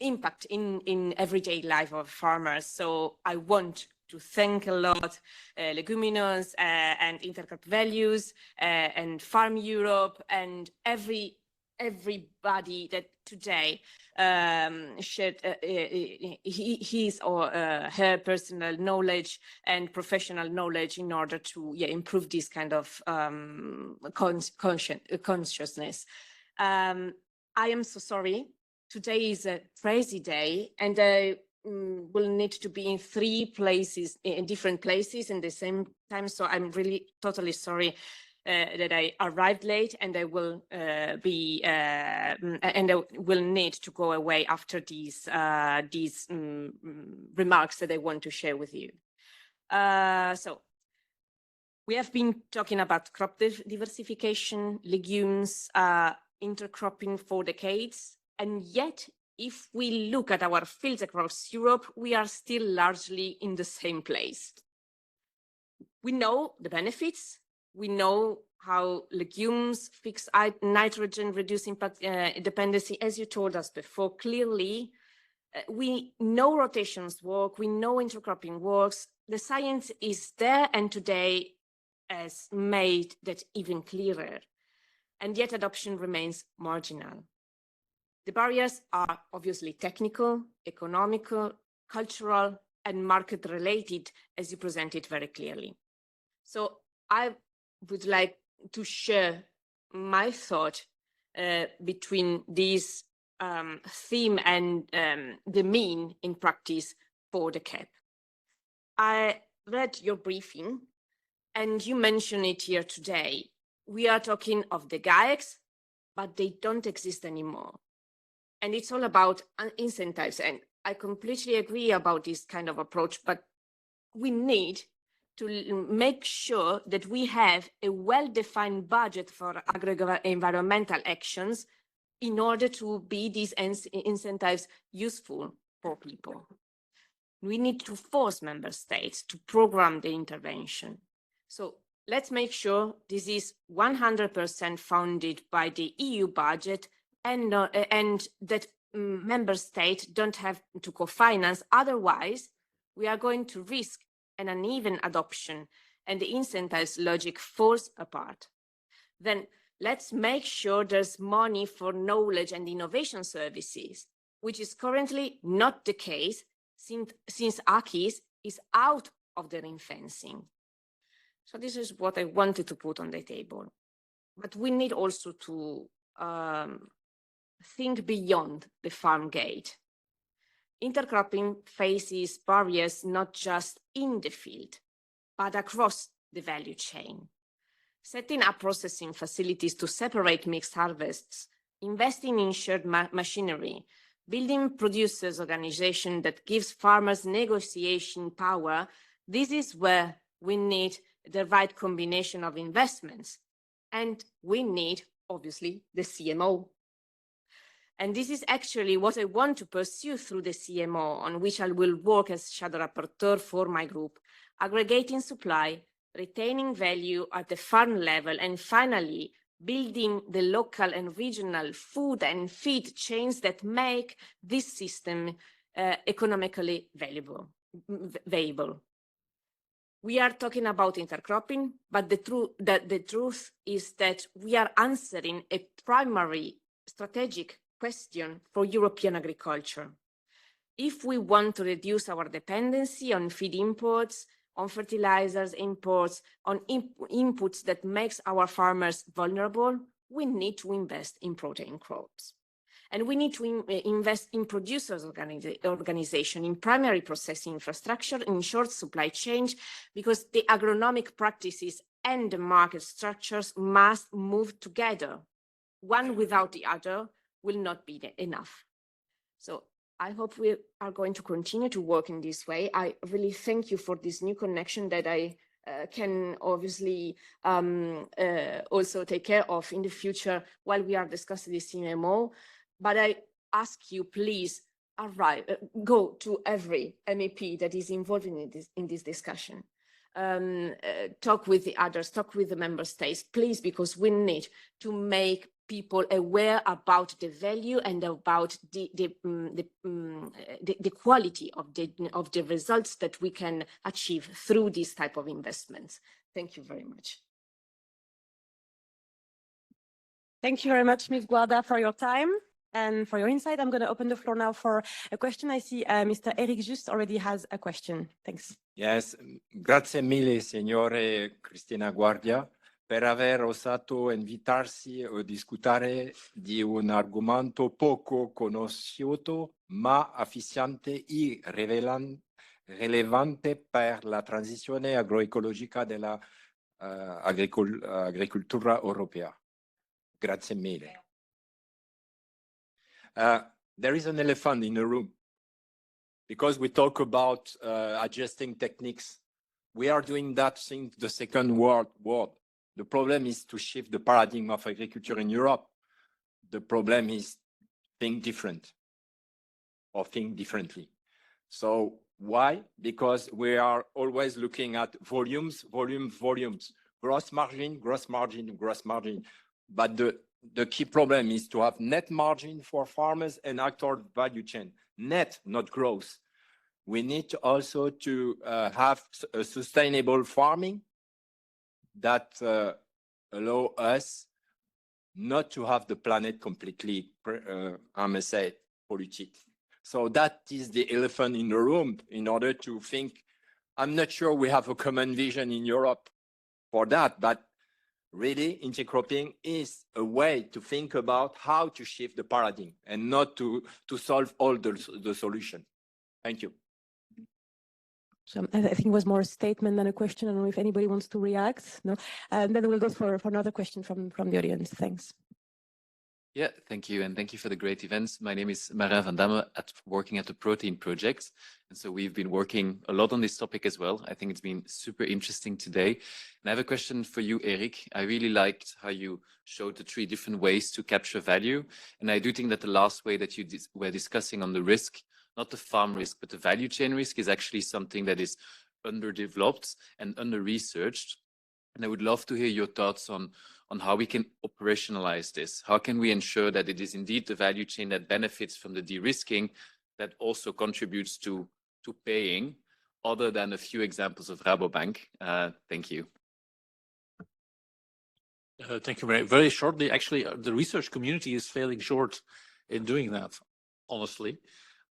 impact in everyday life of farmers. So I want to thank a lot LEGUMINOSE and IntercropVALUES and Farm Europe and everybody that today shared his or her personal knowledge and professional knowledge in order to improve this kind of consciousness. I am so sorry. Today is a crazy day, and I will need to be in 3 places, in different places in the same time. So I'm really totally sorry that I arrived late, and I will and I will need to go away after these remarks that I want to share with you. So we have been talking about crop diversification, legumes, intercropping for decades, and yet if we look at our fields across Europe, we are still largely in the same place. We know the benefits. We know how legumes fix nitrogen, reduce impact dependency, as you told us before. Clearly, we know rotations work. We know intercropping works. The science is there, and today has made that even clearer. And yet adoption remains marginal. The barriers are obviously technical, economical, cultural, and market-related, as you presented very clearly. So I would like to share my thought between this theme and the mean in practice for the CAP. I read your briefing, and you mentioned it here today. We are talking of the GAEX, but they don't exist anymore. And it's all about incentives. And I completely agree about this kind of approach, but we need to make sure that we have a well-defined budget for agro-environmental actions in order to be these incentives useful for people. We need to force member states to program the intervention. So let's make sure this is 100% funded by the EU budget and that member states don't have to co-finance. Otherwise, we are going to risk an uneven adoption and the incentives logic falls apart. Then let's make sure there's money for knowledge and innovation services, which is currently not the case since ACIS is out of the ring fencing. So this is what I wanted to put on the table. But we need also to think beyond the farm gate. Intercropping faces barriers not just in the field, but across the value chain. Setting up processing facilities to separate mixed harvests, investing in shared machinery, building producers' organization that gives farmers negotiation power, this is where we need the right combination of investments. And we need, obviously, the CMO. And this is actually what I want to pursue through the CMO, on which I will work as shadow rapporteur for my group, aggregating supply, retaining value at the farm level, and finally, building the local and regional food and feed chains that make this system economically valuable. We are talking about intercropping, but the truth is that we are answering a primary strategic question for European agriculture. If we want to reduce our dependency on feed imports, on fertilizers imports, on inputs that makes our farmers vulnerable, we need to invest in protein crops. And we need to invest in producers' organization, in primary processing infrastructure, in short supply chains, because the agronomic practices and the market structures must move together. One without the other will not be enough. So I hope we are going to continue to work in this way. I really thank you for this new connection that I can obviously also take care of in the future while we are discussing the CMO. But I ask you, please go to every MEP that is involved in this discussion. talk with the others, talk with the member states, please, because we need to make people aware about the value and about the quality of the results that we can achieve through these type of investments. Thank you very much. Thank you very much, Ms. Guarda, for your time and for your insight. I'm going to open the floor now for a question. I see Mr. Eric Just already has a question. Thanks. Yes, grazie mille, signore Cristina Guardia, per aver osato invitarsi a discutere di un argomento poco conosciuto, ma efficiente e rilevante per la transizione agroecologica della agricoltura europea. Grazie mille. There is an elephant in the room because we talk about adjusting techniques. We are doing that since the Second World War. The problem is to shift the paradigm of agriculture in Europe. The problem is think different or think differently. So why? Because we are always looking at volumes, gross margin. But the key problem is to have net margin for farmers and across value chain. Net, not gross. We need also to have a sustainable farming that allow us not to have the planet completely, I must say, polluted. So that is the elephant in the room in order to think. I'm not sure we have a common vision in Europe for that, but really intercropping is a way to think about how to shift the paradigm and not to solve all the solution. Thank you. So I think it was more a statement than a question. I don't know if anybody wants to react. No, and then we'll go for another question from the audience. Thanks. Yeah, thank you. And thank you for the great events. My name is Marin van Damme, working at the Protein Project. And so we've been working a lot on this topic as well. I think it's been super interesting today. And I have a question for you, Eric. I really liked how you showed the 3 different ways to capture value. And I do think that the last way that you were discussing on the risk, not the farm risk, but the value chain risk is actually something that is underdeveloped and under-researched. And I would love to hear your thoughts on how we can operationalize this. How can we ensure that it is indeed the value chain that benefits from the de-risking that also contributes to paying, other than a few examples of Rabobank? Thank you. Thank you very shortly. Actually, the research community is failing short in doing that, honestly.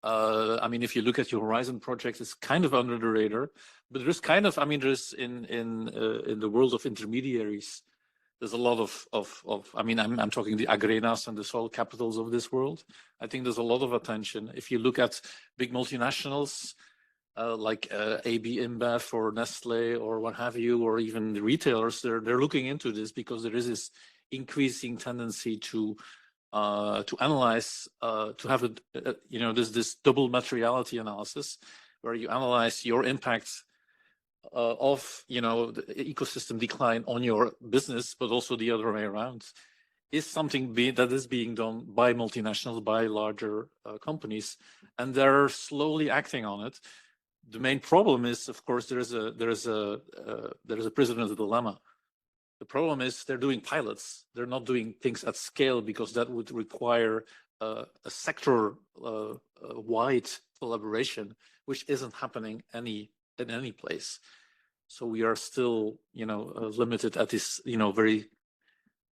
I mean, if you look at your Horizon project, it's kind of under the radar, but there's kind of, I mean, there's in the world of intermediaries, there's a lot of I mean, I'm talking the Agrenas and the soil capitals of this world. I think there's a lot of attention. If you look at big multinationals like AB InBev or Nestle or what have you, or even the retailers, they're looking into this because there is this increasing tendency to analyze, to have you know, this double materiality analysis where you analyze your impact of, you know, the ecosystem decline on your business, but also the other way around, is something that is being done by multinationals, by larger companies, and they're slowly acting on it. The main problem is, of course, there is a prisoner's dilemma. The problem is they're doing pilots. They're not doing things at scale because that would require a sector-wide collaboration, which isn't happening in any place. So we are still, you know, limited at this, you know, very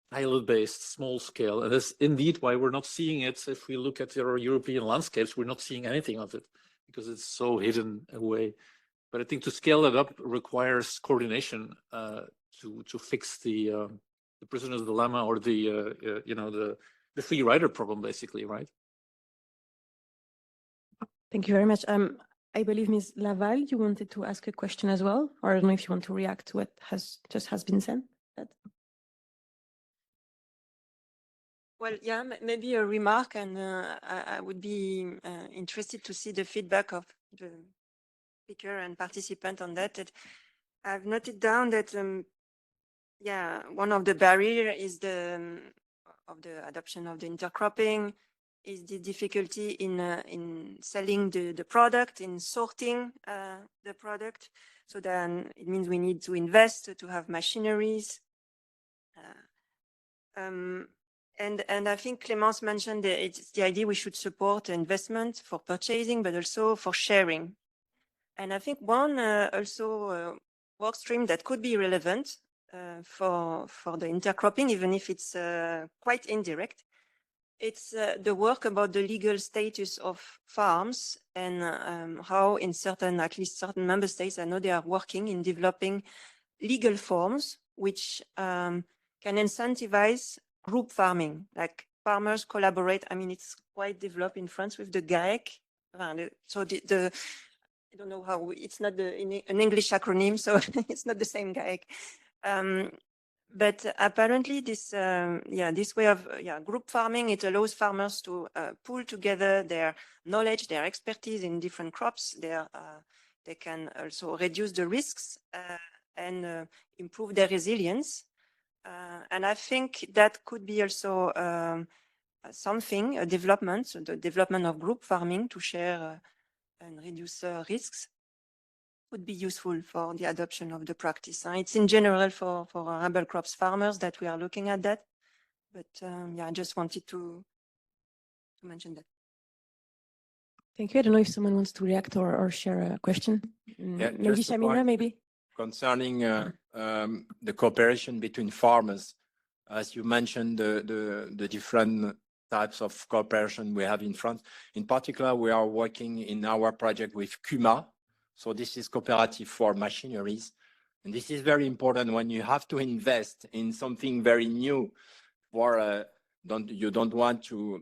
pilot-based small scale. And that's indeed why we're not seeing it. If we look at our European landscapes, we're not seeing anything of it because it's so hidden away. But I think to scale it up requires coordination to fix the prisoner's dilemma or the you know, the free rider problem, basically, right? Thank you very much. I believe Ms. Laval, you wanted to ask a question as well, or I don't know if you want to react to what has been said. Well, yeah, maybe a remark, and I would be interested to see the feedback of the speaker and participant on that. I've noted down that, yeah, one of the barriers is the adoption of the intercropping, is the difficulty in selling the product, in sorting the product. So then it means we need to invest to have machineries. And I think Clémence mentioned that it's the idea we should support investment for purchasing, but also for sharing. And I think one work stream that could be relevant for the intercropping, even if it's quite indirect, it's the work about the legal status of farms and how in at least certain member states, I know they are working in developing legal forms which can incentivize group farming, like farmers collaborate. I mean, it's quite developed in France with the GAEC. So I don't know how, it's not an English acronym, so it's not the same GAEC. But apparently this way of group farming, it allows farmers to pool together their knowledge, their expertise in different crops. They can also reduce the risks and improve their resilience. And I think that could be also a development, so the development of group farming to share and reduce risks would be useful for the adoption of the practice. It's in general for herbal crops farmers that we are looking at that. But I just wanted to mention that. Thank you. I don't know if someone wants to react or share a question. Maybe Shamina, maybe. Concerning the cooperation between farmers, as you mentioned, the different types of cooperation we have in France. In particular, we are working in our project with CUMA. So this is cooperative for machineries. And this is very important when you have to invest in something very new for you don't want to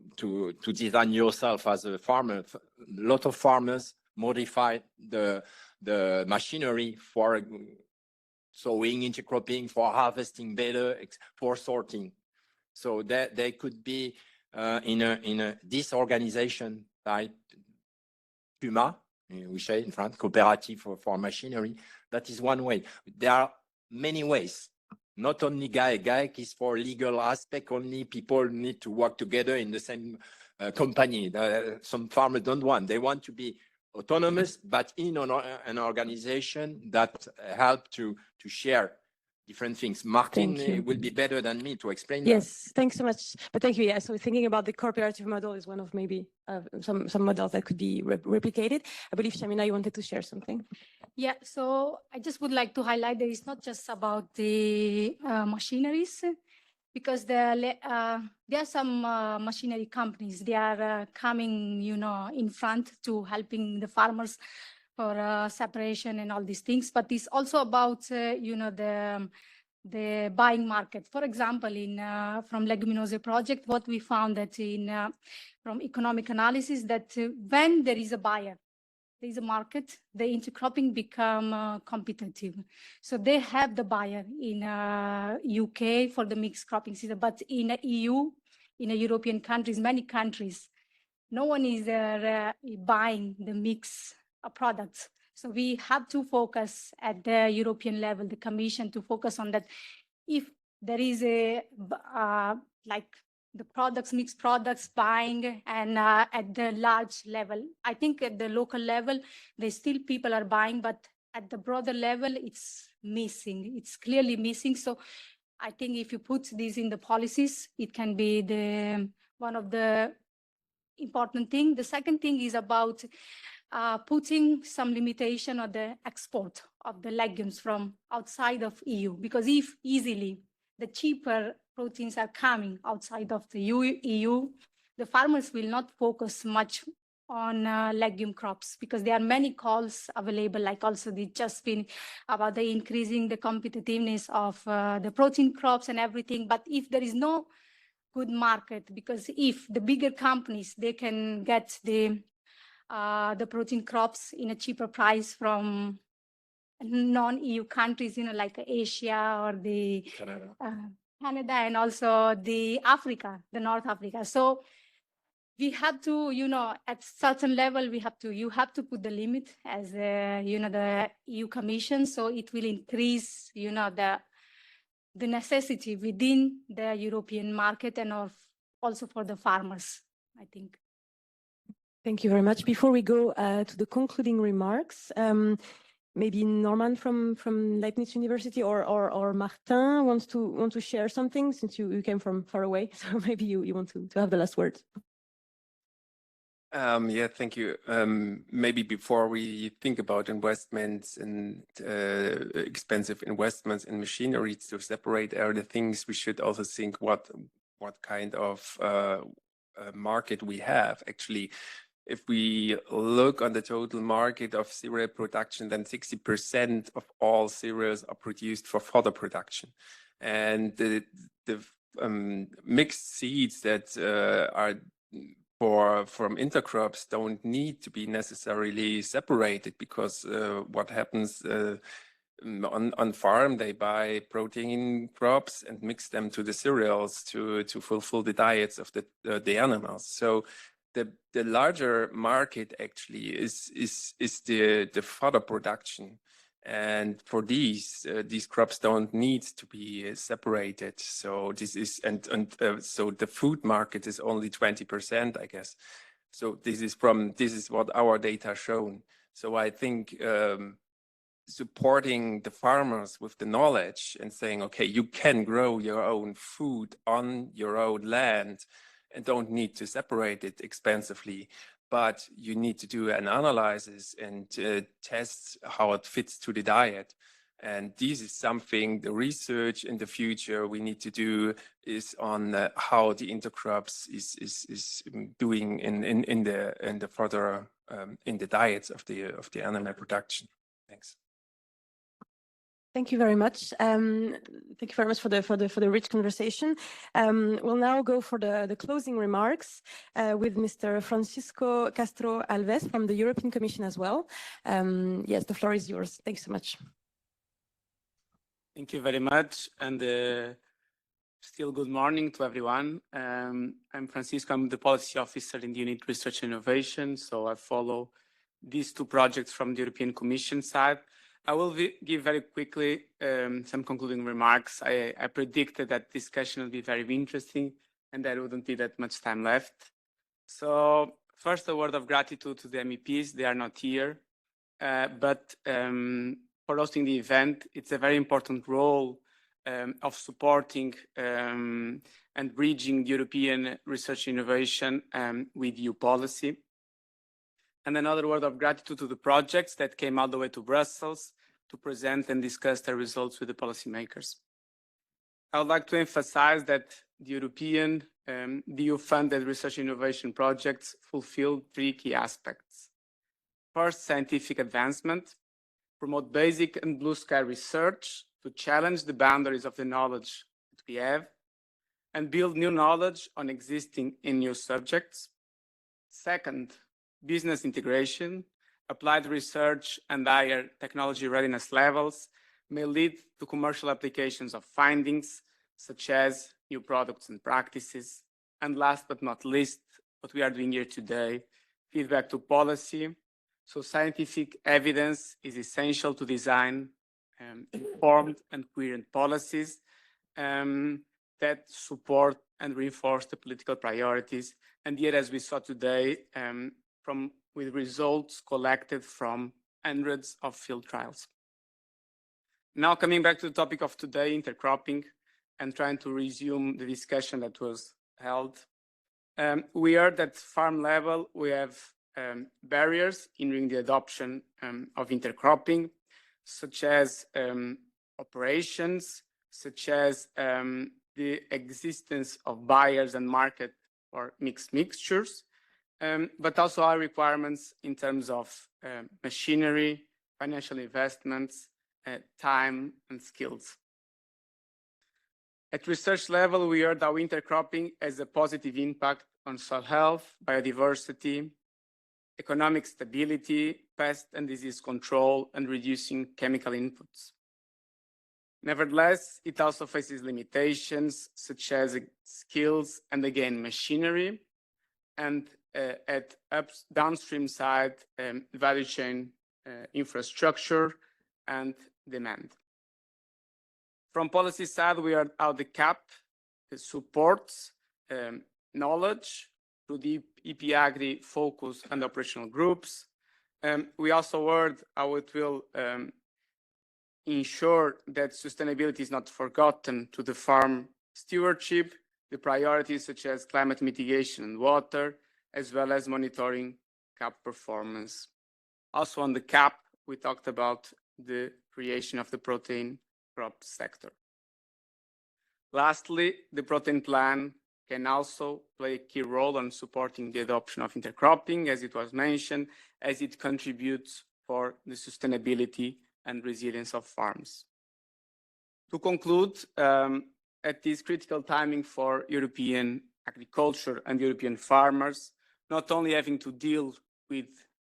design yourself as a farmer. A lot of farmers modify the machinery for sowing, intercropping, for harvesting better, for sorting. So that they could be in a disorganization type PUMA, we say in France, cooperative for machinery. That is one way. There are many ways. Not only GAEC. GAEC is for legal aspect, only people need to work together in the same company. Some farmers don't want. They want to be autonomous, but in an organization that help to share different things. Martin will be better than me to explain. Yes, thanks so much. But thank you. Yeah, so thinking about the cooperative model is one of maybe some models that could be replicated. I believe, Shamina, you wanted to share something. Yeah, so I just would like to highlight that it's not just about the machineries, because there are some machinery companies. They are coming, in front to helping the farmers for separation and all these things. But it's also about, the buying market. For example, from LEGUMINOSE project, what we found that from economic analysis, that when there is a buyer, there is a market, the intercropping become competitive. So they have the buyer in UK for the mixed cropping season, but in the EU, in the European countries, many countries, no one is buying the mixed products. So we have to focus at the European level, the Commission, to focus on that. If there is the products, mixed products buying, and at the large level, I think at the local level, people are buying, but at the broader level, it's missing. It's clearly missing. So I think if you put this in the policies, it can be one of the important things. The second thing is about putting some limitation on the export of the legumes from outside of EU, because if easily the cheaper proteins are coming outside of the EU, the farmers will not focus much on legume crops, because there are many calls available, like also just been about the increasing the competitiveness of the protein crops and everything. But if there is no good market, because if the bigger companies, they can get the protein crops in a cheaper price from non-EU countries, like Asia or the Canada, and also the North Africa. So we have to, at certain level, you have to put the limit as the EU Commission. So it will increase, the necessity within the European market and also for the farmers, I think. Thank you very much. Before we go to the concluding remarks, maybe Norman from Leibniz University or Martin want to share something, since you came from far away. So maybe you want to have the last word. Yeah, thank you. Maybe before we think about investments and expensive investments in machinery to separate all the things, we should also think what kind of market we have. Actually, if we look on the total market of cereal production, then 60% of all cereals are produced for fodder production. And the mixed seeds that are from intercrops don't need to be necessarily separated, because what happens on farm, they buy protein crops and mix them to the cereals to fulfill the diets of the animals. So the larger market actually is the fodder production. And for these crops don't need to be separated. So this is so the food market is only 20%, I guess. So this is what our data shown. So I think supporting the farmers with the knowledge and saying, okay, you can grow your own food on your own land and don't need to separate it expensively, but you need to do an analysis and test how it fits to the diet. And this is something the research in the future we need to do is on how the intercrops is doing in the further in the diets of the animal production. Thanks. Thank you very much. Thank you very much for the rich conversation. We'll now go for the closing remarks with Mr. Francisco Castro Alves from the European Commission as well. Yes, the floor is yours. Thanks so much. Thank you very much, and still good morning to everyone. I'm Francisco. I'm the policy officer in the unit Research and Innovation. So I follow these two projects from the European Commission side. I will give very quickly some concluding remarks. I predicted that discussion will be very interesting and there wouldn't be that much time left. So first, a word of gratitude to the MEPs. They are not here, but for hosting the event, it's a very important role of supporting and bridging European research innovation with EU policy. And another word of gratitude to the projects that came all the way to Brussels to present and discuss their results with the policymakers. I would like to emphasize that the European, the EU-funded research innovation projects fulfill three key aspects. First, scientific advancement, promote basic and blue sky research to challenge the boundaries of the knowledge that we have, and build new knowledge on existing and new subjects. Second, business integration, applied research and higher technology readiness levels may lead to commercial applications of findings, such as new products and practices. And last but not least, what we are doing here today, feedback to policy. So scientific evidence is essential to design informed and coherent policies that support and reinforce the political priorities. And yet, as we saw today, with results collected from hundreds of field trials. Now, coming back to the topic of today, intercropping, and trying to resume the discussion that was held. We heard at farm level, we have barriers hindering the adoption of intercropping, such as operations, such as the existence of buyers and market for mixed mixtures, but also our requirements in terms of machinery, financial investments, time and skills. At research level, we heard how intercropping has a positive impact on soil health, biodiversity, economic stability, pest and disease control, and reducing chemical inputs. Nevertheless, it also faces limitations such as skills and again machinery, and at downstream side, value chain infrastructure and demand. From policy side, we are how the CAP supports knowledge through the EP Agri focus and operational groups, We also heard how it will ensure that sustainability is not forgotten to the farm stewardship, the priorities such as climate mitigation and water, as well as monitoring CAP performance. Also on the CAP, we talked about the creation of the protein crop sector. Lastly, the protein plan can also play a key role in supporting the adoption of intercropping, as it was mentioned, as it contributes for the sustainability and resilience of farms. To conclude, at this critical timing for European agriculture and European farmers, not only having to deal with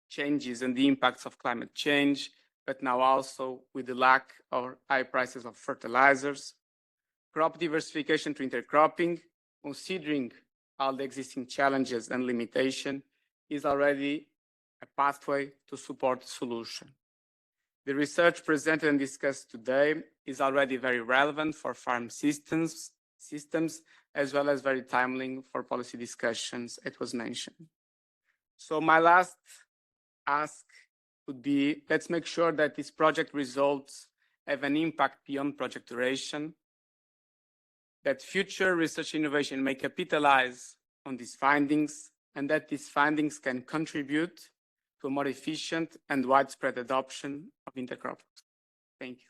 changes and the impacts of climate change, but now also with the lack or high prices of fertilizers, crop diversification to intercropping, considering all the existing challenges and limitations, is already a pathway to support the solution. The research presented and discussed today is already very relevant for farm systems, as well as very timely for policy discussions, it was mentioned. So my last ask would be, let's make sure that these project results have an impact beyond project duration, that future research innovation may capitalize on these findings, and that these findings can contribute to a more efficient and widespread adoption of intercropping. Thank you.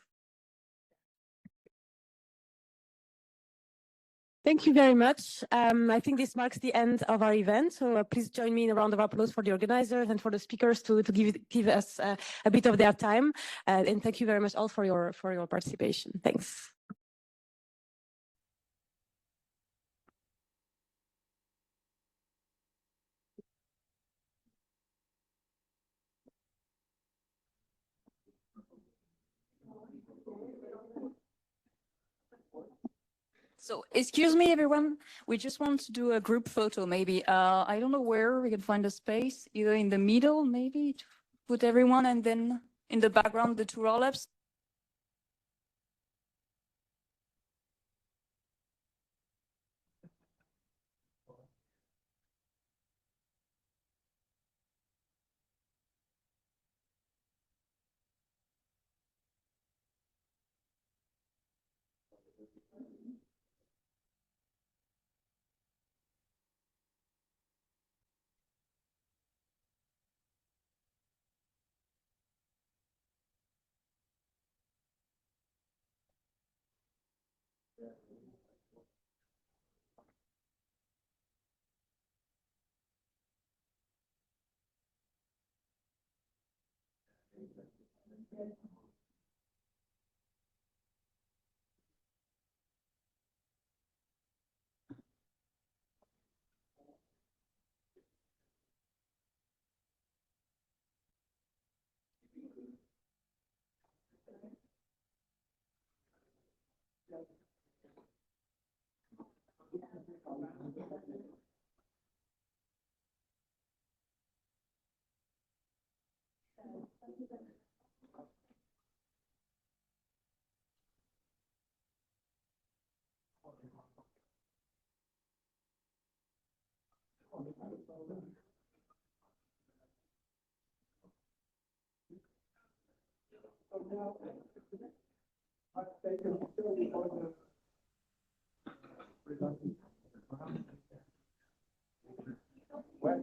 Thank you very much. I think this marks the end of our event. So please join me in a round of applause for the organizers and for the speakers to give us a bit of their time. And thank you very much all for your participation. Thanks. So, excuse me, everyone. We just want to do a group photo, maybe. I don't know where we can find a space, either in the middle, maybe, to put everyone, and then in the background, the two roll-ups. Ouais,